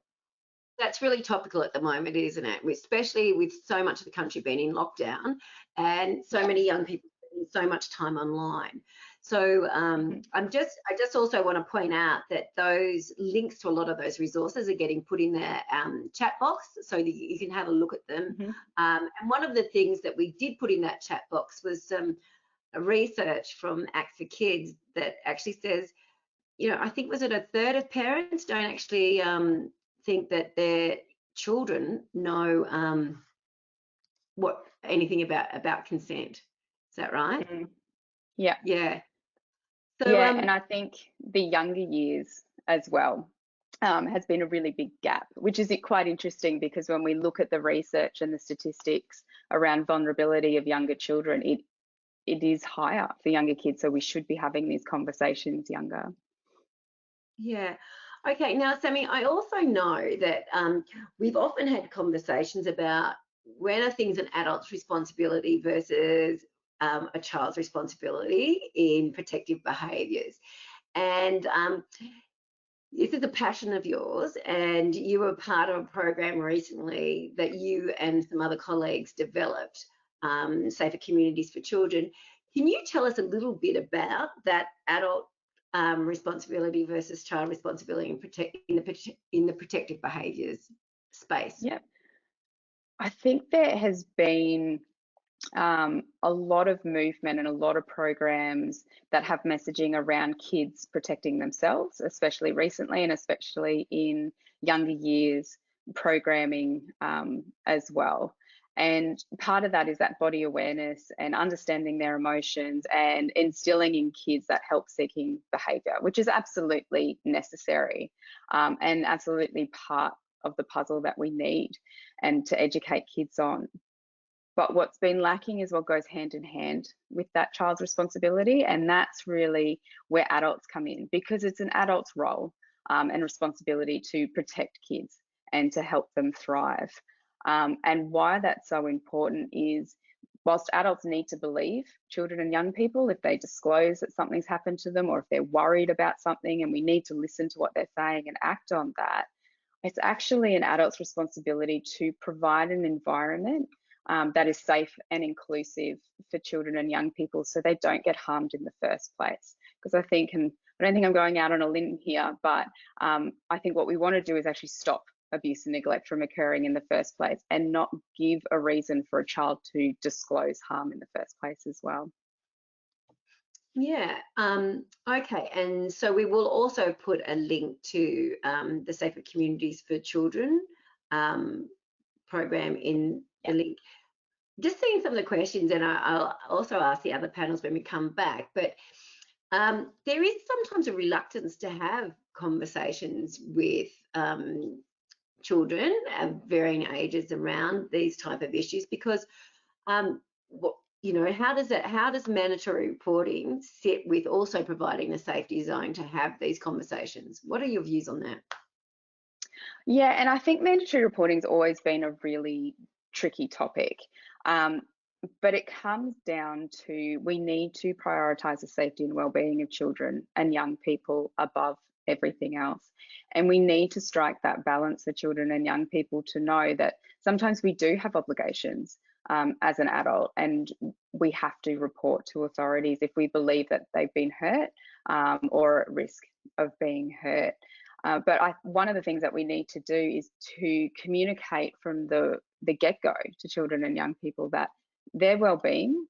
That's really topical at the moment, isn't it? Especially with so much of the country being in lockdown and so many young people spending so much time online. So I just also want to point out that those links to a lot of those resources are getting put in their chat box so that you can have a look at them. And one of the things that we did put in that chat box was some research from Act for Kids that actually says, you know, I think was it a third of parents don't actually think that their children know anything about consent. Is that right? Yeah. Yeah. So, yeah, and I think the younger years as well has been a really big gap, which is quite interesting because when we look at the research and the statistics around vulnerability of younger children, it is higher for younger kids. So we should be having these conversations younger. Yeah. Okay. Now, Sammy, I also know that we've often had conversations about when are things an adult's responsibility versus a child's responsibility in protective behaviours. And this is a passion of yours, and you were part of a program recently that you and some other colleagues developed, Safer Communities for Children. Can you tell us a little bit about that adult responsibility versus child responsibility in the protective behaviours space? Yeah, I think there has been a lot of movement and a lot of programs that have messaging around kids protecting themselves, especially recently, and especially in younger years programming as well. And part of that is that body awareness and understanding their emotions and instilling in kids that help-seeking behaviour, which is absolutely necessary and absolutely part of the puzzle that we need and to educate kids on. But what's been lacking is what goes hand in hand with that child's responsibility. And that's really where adults come in, because it's an adult's role and responsibility to protect kids and to help them thrive. And why that's so important is, whilst adults need to believe children and young people if they disclose that something's happened to them or if they're worried about something, and we need to listen to what they're saying and act on that, it's actually an adult's responsibility to provide an environment that is safe and inclusive for children and young people so they don't get harmed in the first place. Because I think, and I don't think I'm going out on a limb here, but I think what we want to do is actually stop abuse and neglect from occurring in the first place and not give a reason for a child to disclose harm in the first place as well. Yeah, okay, and so we will also put a link to the Safer Communities for Children program in the link. Just seeing some of the questions, and I'll also ask the other panels when we come back, but there is sometimes a reluctance to have conversations with children of varying ages around these type of issues because you know, how does mandatory reporting sit with also providing a safety zone to have these conversations? What are your views on that? Yeah, and I think mandatory reporting's always been a really tricky topic. But it comes down to, we need to prioritise the safety and well-being of children and young people above everything else. And we need to strike that balance for children and young people to know that sometimes we do have obligations as an adult, and we have to report to authorities if we believe that they've been hurt or at risk of being hurt. But one of the things that we need to do is to communicate from the get-go to children and young people that their well-being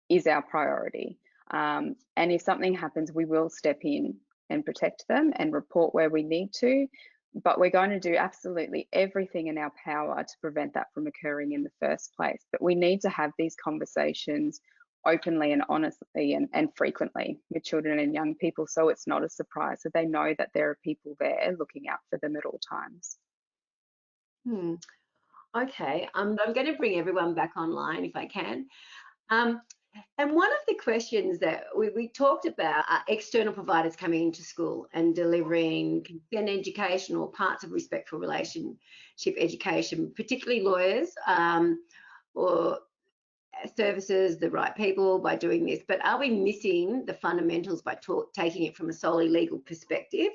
is our priority. And if something happens, we will step in and protect them and report where we need to. But we're going to do absolutely everything in our power to prevent that from occurring in the first place. But we need to have these conversations openly and honestly and frequently with children and young people, so it's not a surprise, so they know that there are people there looking out for them at all times. Okay, I'm going to bring everyone back online if I can. And one of the questions that we talked about are external providers coming into school and delivering consent education or parts of respectful relationship education, particularly lawyers or services, the right people by doing this. But are we missing the fundamentals by taking it from a solely legal perspective?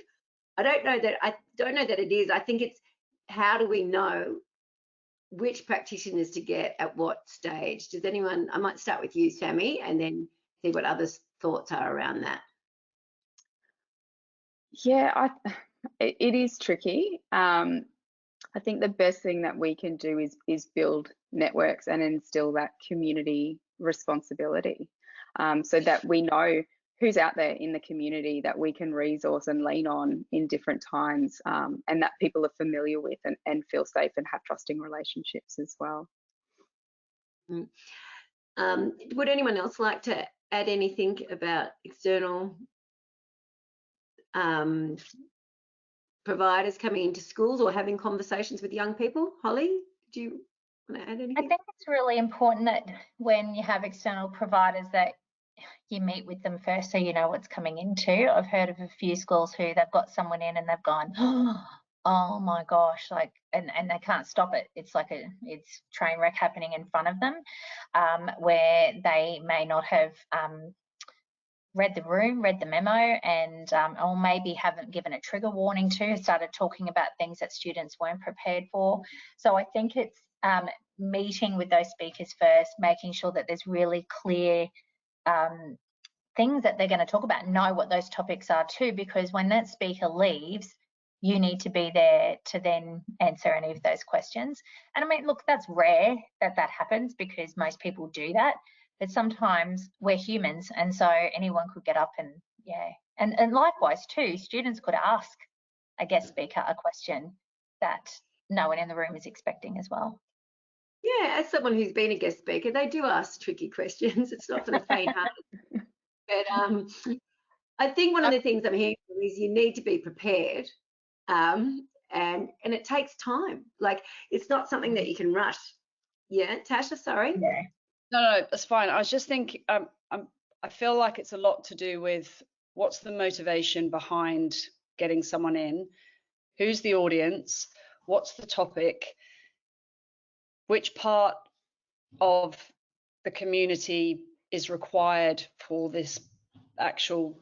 I don't know that it is. I think it's, how do we know which practitioners to get at what stage? Does anyone, I might start with you, Sammy, and then see what others' thoughts are around that. Yeah, it is tricky. I think the best thing that we can do is build networks and instill that community responsibility so that we know who's out there in the community that we can resource and lean on in different times, and that people are familiar with and feel safe and have trusting relationships as well. Would anyone else like to add anything about external providers coming into schools or having conversations with young people? Holly, do you want to add anything? I think it's really important that when you have external providers that you meet with them first so you know what's coming into. I've heard of a few schools who they've got someone in and they've gone, oh my gosh, like, and they can't stop it. It's like it's train wreck happening in front of them, where they may not have read the memo, and or maybe haven't given a trigger warning to, started talking about things that students weren't prepared for. So I think it's meeting with those speakers first, making sure that there's really clear things that they're going to talk about, know what those topics are too, because when that speaker leaves, you need to be there to then answer any of those questions. And I mean, look, that's rare that happens because most people do that, but sometimes we're humans, and so anyone could get up and and likewise too, students could ask a guest speaker a question that no one in the room is expecting as well. Yeah, as someone who's been a guest speaker, they do ask tricky questions. It's not for the faint-hearted. But I think one of the things I'm hearing is you need to be prepared, and it takes time. Like, it's not something that you can rush. Yeah, Tasha, sorry. Yeah. No, that's fine. I was just thinking, I feel like it's a lot to do with what's the motivation behind getting someone in, who's the audience, what's the topic, which part of the community is required for this actual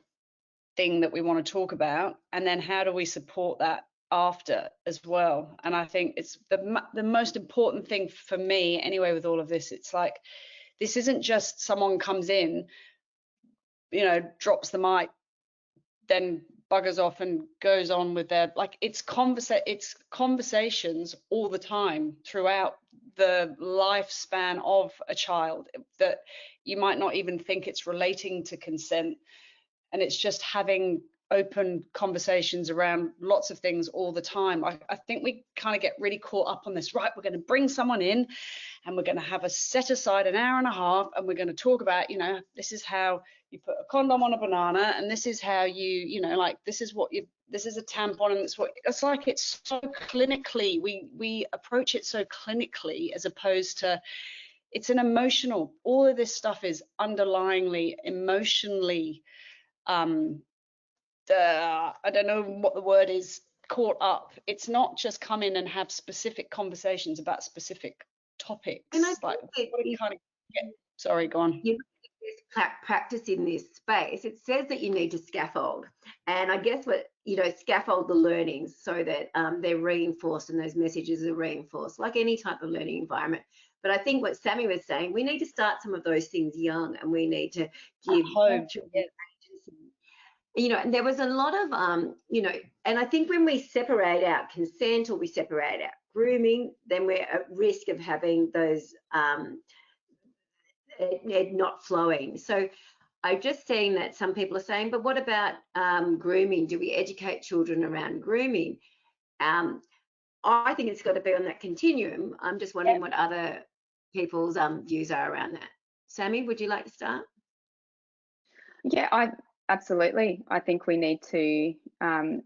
thing that we want to talk about, and then how do we support that after as well. And I think it's the most important thing for me anyway with all of this. It's like, this isn't just someone comes in, drops the mic, then buggers off and goes on with their, like, it's conversations all the time throughout the lifespan of a child that you might not even think it's relating to consent, and it's just having open conversations around lots of things all the time. I think we kind of get really caught up on this, right? We're going to bring someone in and we're going to have a set aside an hour and a half, and we're going to talk about, this is how you put a condom on a banana, and this is how this is a tampon, and it's like, it's so clinically, we approach it so clinically, as opposed to, it's an emotional, all of this stuff is underlyingly emotionally, I don't know what the word is, caught up. It's not just come in and have specific conversations about specific topics. And I like, think sorry, go on. There's practice in this space. It says that you need to scaffold, and I guess scaffold the learnings so that they're reinforced and those messages are reinforced, like any type of learning environment. But I think what Sammy was saying, we need to start some of those things young, and we need to give agency. And there was a lot of, and I think when we separate out consent or we separate out grooming, then we're at risk of having those not flowing. So I've just seen that some people are saying, but what about grooming? Do we educate children around grooming? I think it's got to be on that continuum. I'm just wondering what other people's views are around that. Sammy, would you like to start? Yeah, absolutely. I think we need to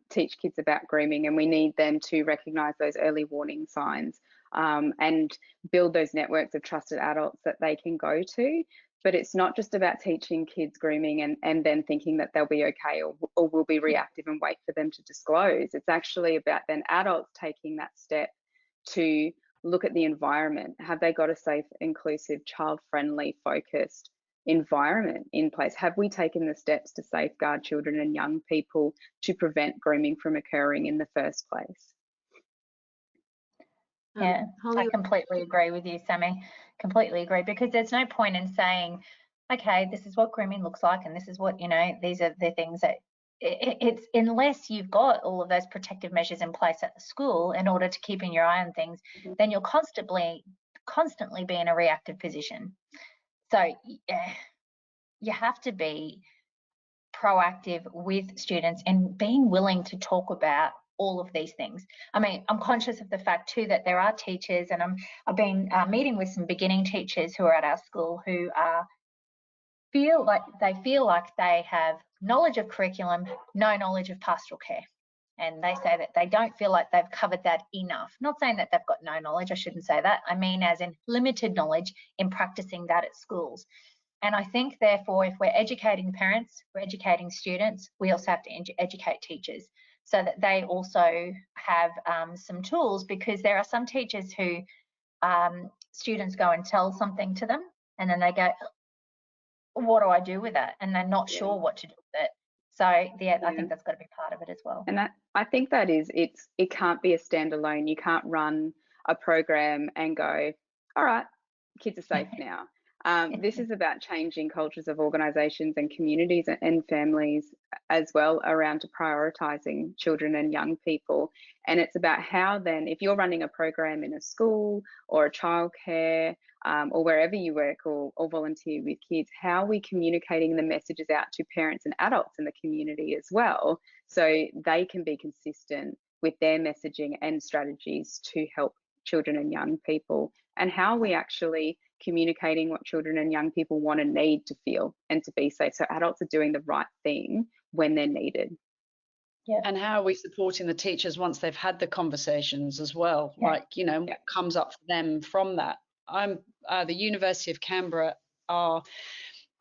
teach kids about grooming, and we need them to recognise those early warning signs, and build those networks of trusted adults that they can go to. But it's not just about teaching kids grooming and then thinking that they'll be okay, or will be reactive and wait for them to disclose. It's actually about then adults taking that step to look at the environment. Have they got a safe, inclusive, child-friendly, focused environment in place? Have we taken the steps to safeguard children and young people to prevent grooming from occurring in the first place? Yeah, I completely agree with you, Sammy. Completely agree, because there's no point in saying, okay, this is what grooming looks like, and this is what, these are the things that it's unless you've got all of those protective measures in place at the school in order to keep your eye on things, then you'll constantly be in a reactive position. So you have to be proactive with students and being willing to talk about all of these things. I mean, I'm conscious of the fact too that there are teachers, and I've been meeting with some beginning teachers who are at our school who feel like they have knowledge of curriculum, no knowledge of pastoral care. And they say that they don't feel like they've covered that enough. Not saying that they've got no knowledge, I shouldn't say that. I mean as in limited knowledge in practicing that at schools. And I think, therefore, if we're educating parents, we're educating students, we also have to educate teachers so that they also have some tools, because there are some teachers who students go and tell something to them and then they go, what do I do with that? And they're not sure what to do with it. So, yeah, I think that's got to be part of it as well. And I think that is, it can't be a standalone. You can't run a program and go, all right, kids are safe now. This is about changing cultures of organisations and communities and families as well around to prioritising children and young people. And it's about how then, if you're running a program in a school or a childcare or wherever you work or volunteer with kids, how are we communicating the messages out to parents and adults in the community as well, so they can be consistent with their messaging and strategies to help children and young people, and how are we actually communicating what children and young people want and need to feel and to be safe, so adults are doing the right thing when they're needed. Yeah. And how are we supporting the teachers once they've had the conversations as well? Yeah. Like, you know, what comes up for them from that? I'm the University of Canberra are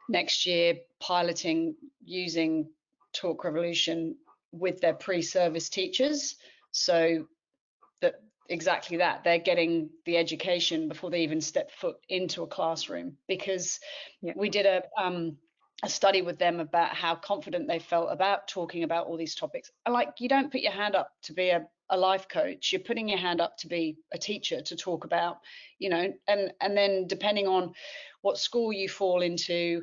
next year piloting using Talk Revolution with their pre-service teachers, so that exactly that, they're getting the education before they even step foot into a classroom, because we did a study with them about how confident they felt about talking about all these topics. And like, you don't put your hand up to be a life coach, you're putting your hand up to be a teacher, to talk about, you know, and then depending on what school you fall into,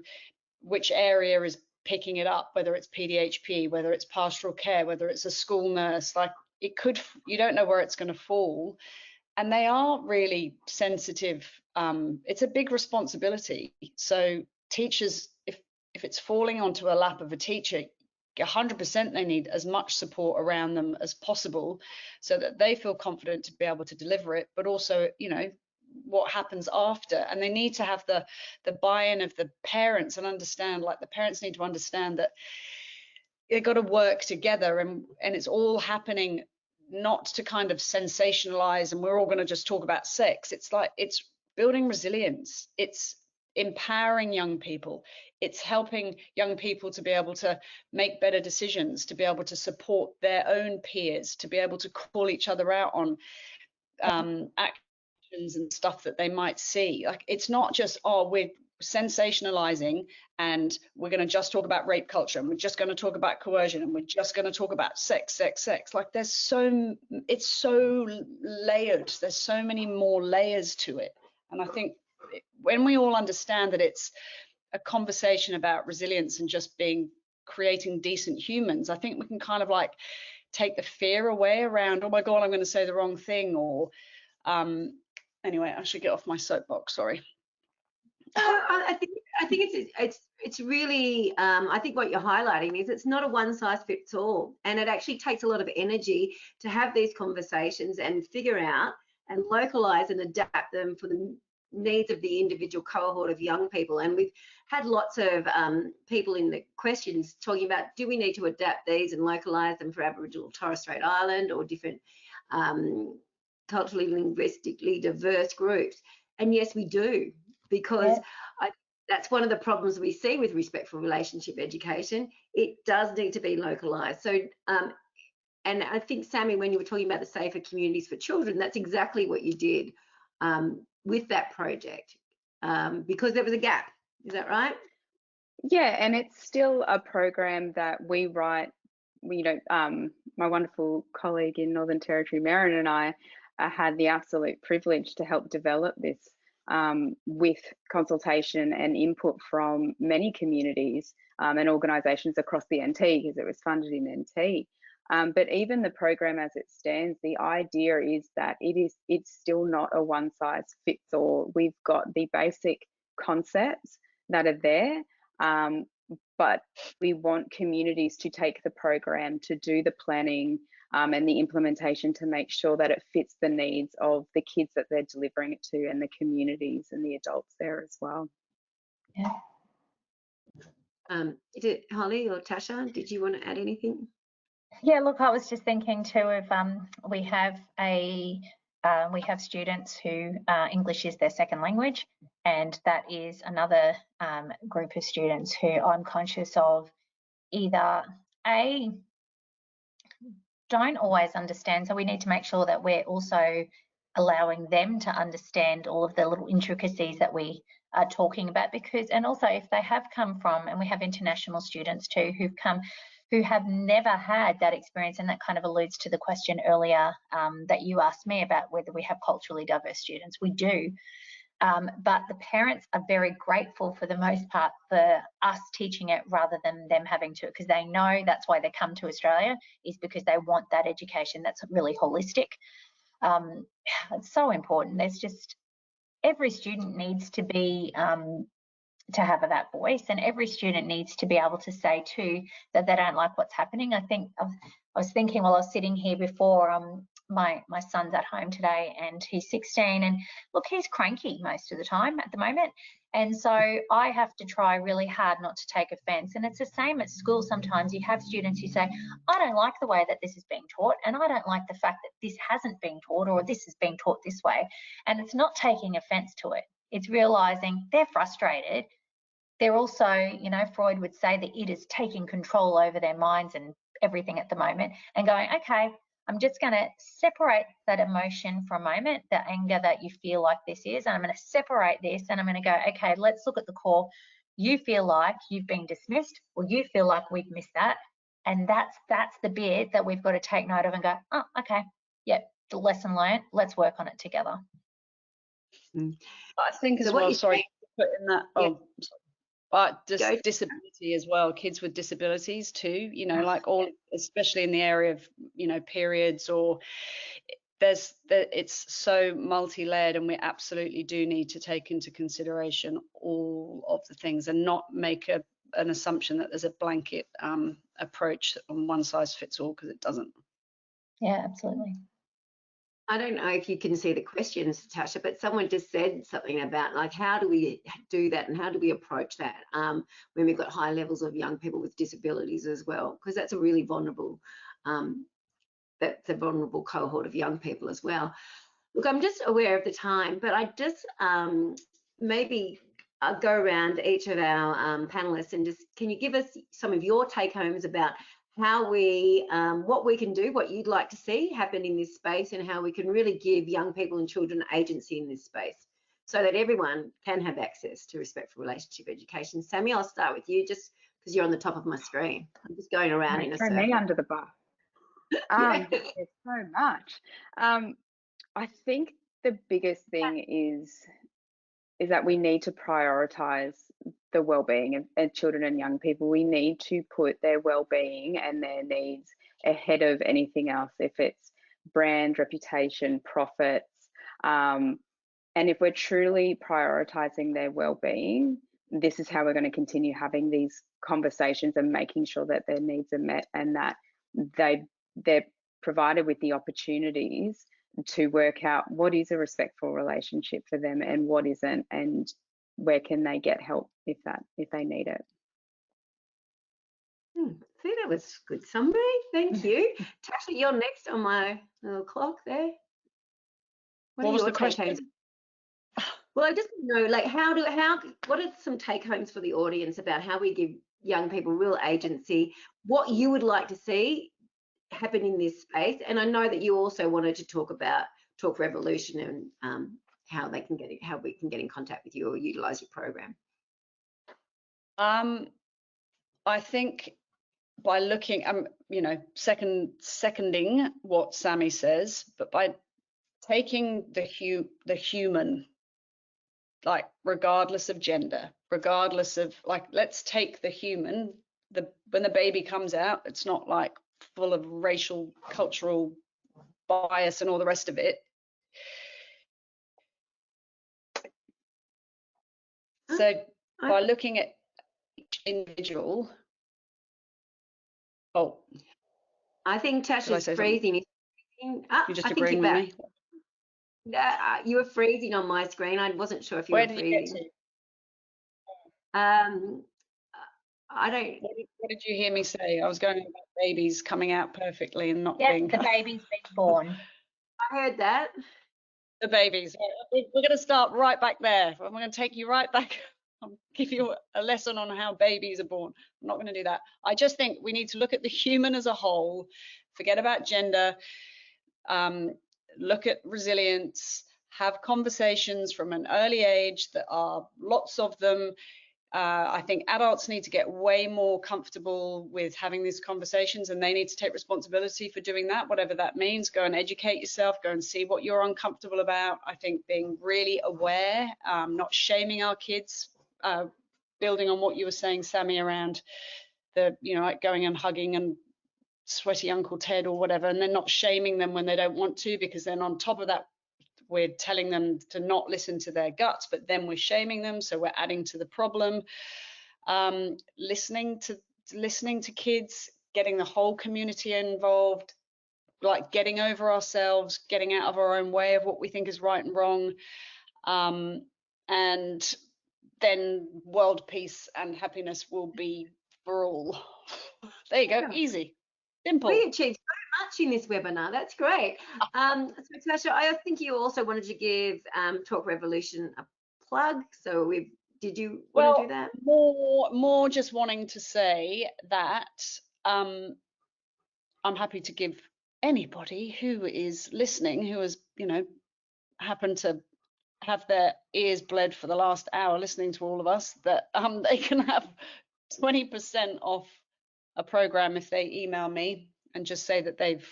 which area is picking it up, whether it's PDHP, whether it's pastoral care, whether it's a school nurse, like it could, you don't know where it's going to fall. And they are really sensitive. It's a big responsibility. So teachers, if it's falling onto a lap of a teacher, 100% they need as much support around them as possible so that they feel confident to be able to deliver it, but also, you know, what happens after. And they need to have the buy-in of the parents and understand, like the parents need to understand that they've got to work together, and it's all happening not to kind of sensationalize and we're all going to just talk about sex. It's like, it's building resilience, it's empowering young people, it's helping young people to be able to make better decisions, to be able to support their own peers, to be able to call each other out on actions and stuff that they might see. Like, it's not just, oh, we're sensationalizing and we're going to just talk about rape culture and we're just going to talk about coercion and we're just going to talk about sex. Like, it's so layered, there's so many more layers to it. And I think when we all understand that it's a conversation about resilience and just creating decent humans, I think we can kind of like take the fear away around, oh my God, I'm going to say the wrong thing, or anyway, I should get off my soapbox, sorry. I think it's really, I think what you're highlighting is it's not a one size fits all, and it actually takes a lot of energy to have these conversations and figure out and localize and adapt them for the needs of the individual cohort of young people. And we've had lots of people in the questions talking about, do we need to adapt these and localize them for Aboriginal Torres Strait Island or different culturally, linguistically diverse groups? And yes, we do, because that's one of the problems we see with respectful relationship education. It does need to be localized. So, and I think, Sammy, when you were talking about the safer communities for children, that's exactly what you did with that project, because there was a gap. Is that right? Yeah, and it's still a program that we write. You know, my wonderful colleague in Northern Territory, Marin, and I had the absolute privilege to help develop this with consultation and input from many communities and organisations across the NT, because it was funded in NT. But even the program as it stands, the idea is that it's still not a one size fits all. We've got the basic concepts that are there. but we want communities to take the program, to do the planning and the implementation to make sure that it fits the needs of the kids that they're delivering it to and the communities and the adults there as well. Yeah. Holly or Tasha, did you want to add anything? Yeah, look, I was just thinking too of we have students who English is their second language, and that is another group of students who I'm conscious of either don't always understand. So we need to make sure that we're also allowing them to understand all of the little intricacies that we are talking about, because, and also if they have come from, and we have international students too who have never had that experience, and that kind of alludes to the question earlier that you asked me about whether we have culturally diverse students. We do. But the parents are very grateful for the most part for us teaching it rather than them having to, because they know that's why they come to Australia, is because they want that education that's really holistic. It's so important. There's just, every student needs to be to have that voice, and every student needs to be able to say too that they don't like what's happening. I think I was thinking while I was sitting here before, my son's at home today and he's 16, and look, he's cranky most of the time at the moment, and so I have to try really hard not to take offence. And it's the same at school. Sometimes you have students who say, I don't like the way that this is being taught, and I don't like the fact that this hasn't been taught, or this is being taught this way. And it's not taking offence to it, it's realising they're frustrated. They're also, you know, Freud would say that it is taking control over their minds and everything at the moment, and going, okay, I'm just going to separate that emotion for a moment, the anger that you feel like this is, and I'm going to separate this, and I'm going to go, okay, let's look at the core. You feel like you've been dismissed, or you feel like we've missed that, and that's the bit that we've got to take note of and go, oh, okay, yep, the lesson learned, let's work on it together. I think as well, sorry to put in that, but just disability as well, kids with disabilities too, you know, like all, especially in the area of, you know, periods, or it's so multi-layered, and we absolutely do need to take into consideration all of the things and not make an assumption that there's a blanket approach on one size fits all, because it doesn't. Yeah, absolutely. I don't know if you can see the questions, Tasha, but someone just said something about, like, how do we do that and how do we approach that when we've got high levels of young people with disabilities as well, because that's a really vulnerable, that's a vulnerable cohort of young people as well. Look, I'm just aware of the time, but I just maybe I'll go around each of our panelists and just, can you give us some of your take homes about how we, what we can do, what you'd like to see happen in this space, and how we can really give young people and children agency in this space so that everyone can have access to respectful relationship education. Sammy, I'll start with you just because you're on the top of my screen. I'm just going around in a circle. Throw me under the bus. There's so much. I think the biggest thing is that we need to prioritise the well-being of children and young people. We need to put their well-being and their needs ahead of anything else, if it's brand, reputation, profits. And if we're truly prioritising their well-being, this is how we're going to continue having these conversations and making sure that their needs are met, and that they're provided with the opportunities to work out what is a respectful relationship for them and what isn't, and where can they get help if they need it. See, that was a good summary. Thank you. Tasha, you're next on my little clock there. What was the question? Well, I just know, like, what are some take homes for the audience about how we give young people real agency, what you would like to see happen in this space? And I know that you also wanted to talk about Talk Revolution and how we can get in contact with you or utilize your program. I think by looking, you know, seconding what Sammy says, but by taking the human, like, regardless of gender, regardless of, like, let's take the human. When the baby comes out, it's not like full of racial, cultural bias and all the rest of it. So by looking at individual. Oh, I think Tasha's freezing. You're just agreeing with me? You were freezing on my screen. I wasn't sure if you Where were did you freezing. get to? I don't. What did you hear me say? I was going about babies coming out perfectly and not being. The baby's been born. I heard that. The babies. We're going to start right back there. I'm going to take you right back. I'll give you a lesson on how babies are born. I'm not going to do that. I just think we need to look at the human as a whole, forget about gender, look at resilience, have conversations from an early age. There are lots of them. I think adults need to get way more comfortable with having these conversations, and they need to take responsibility for doing that, whatever that means. Go and educate yourself, go and see what you're uncomfortable about. I think being really aware, not shaming our kids, building on what you were saying, Sammy, around the, like going and hugging and sweaty Uncle Ted or whatever, and then not shaming them when they don't want to, because then on top of that, we're telling them to not listen to their guts, but then we're shaming them, so we're adding to the problem. Listening to kids, getting the whole community involved, like getting over ourselves, getting out of our own way of what we think is right and wrong, and then world peace and happiness will be for all. There you go, easy, simple. We achieved so much in this webinar. That's great. So Tasha, I think you also wanted to give Talk Revolution a plug. So did you want to do that? More just wanting to say that I'm happy to give anybody who is listening, who has, happened to have their ears bled for the last hour listening to all of us, that they can have 20% off a program if they email me and just say that they've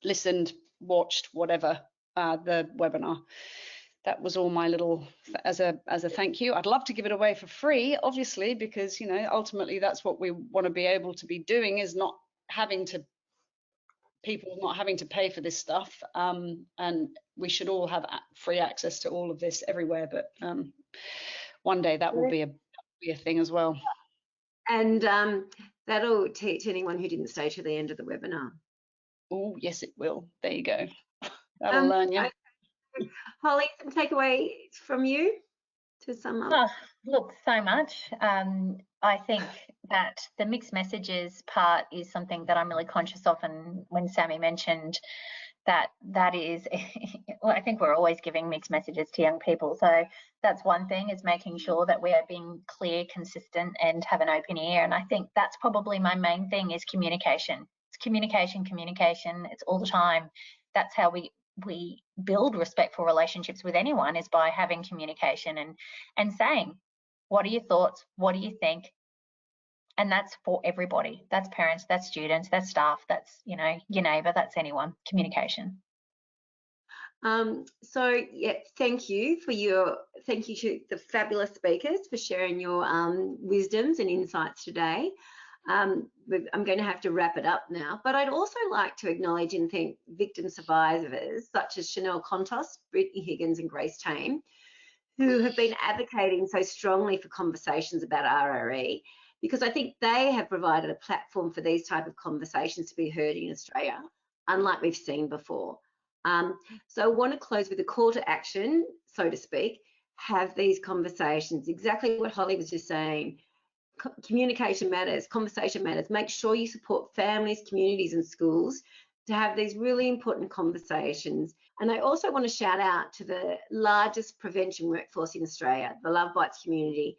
listened, watched, whatever, the webinar. That was all my little, as a thank you. I'd love to give it away for free, obviously, because ultimately that's what we want to be able to be doing, is not having to pay for this stuff, and we should all have free access to all of this everywhere. But one day that will be a thing as well. And that'll teach anyone who didn't stay to the end of the webinar. Oh, yes, it will. There you go. That'll learn you. Holly, some takeaways from you to sum up? Look, so much. I think that the mixed messages part is something that I'm really conscious of, and when Sammy mentioned that is, well, I think we're always giving mixed messages to young people. So that's one thing, is making sure that we are being clear, consistent, and have an open ear. And I think that's probably my main thing, is communication. It's communication. It's all the time. That's how we build respectful relationships with anyone, is by having communication and saying, what are your thoughts? What do you think? And that's for everybody. That's parents, that's students, that's staff, that's, your neighbour, that's anyone. Communication. So yeah, thank you to the fabulous speakers for sharing your wisdoms and insights today. I'm going to have to wrap it up now, but I'd also like to acknowledge and thank victim survivors such as Chanel Contos, Brittany Higgins and Grace Tame, who have been advocating so strongly for conversations about RRE, because I think they have provided a platform for these type of conversations to be heard in Australia, unlike we've seen before. So I want to close with a call to action, so to speak. Have these conversations, exactly what Holly was just saying. Communication matters, conversation matters. Make sure you support families, communities and schools to have these really important conversations. And I also want to shout out to the largest prevention workforce in Australia, the Love Bites community.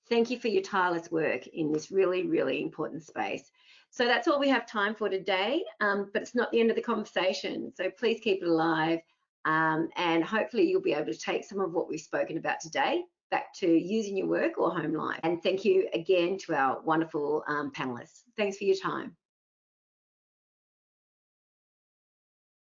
Thank you for your tireless work in this really, really important space. So that's all we have time for today, but it's not the end of the conversation. So please keep it alive, and hopefully you'll be able to take some of what we've spoken about today back to using your work or home life. And thank you again to our wonderful panelists. Thanks for your time.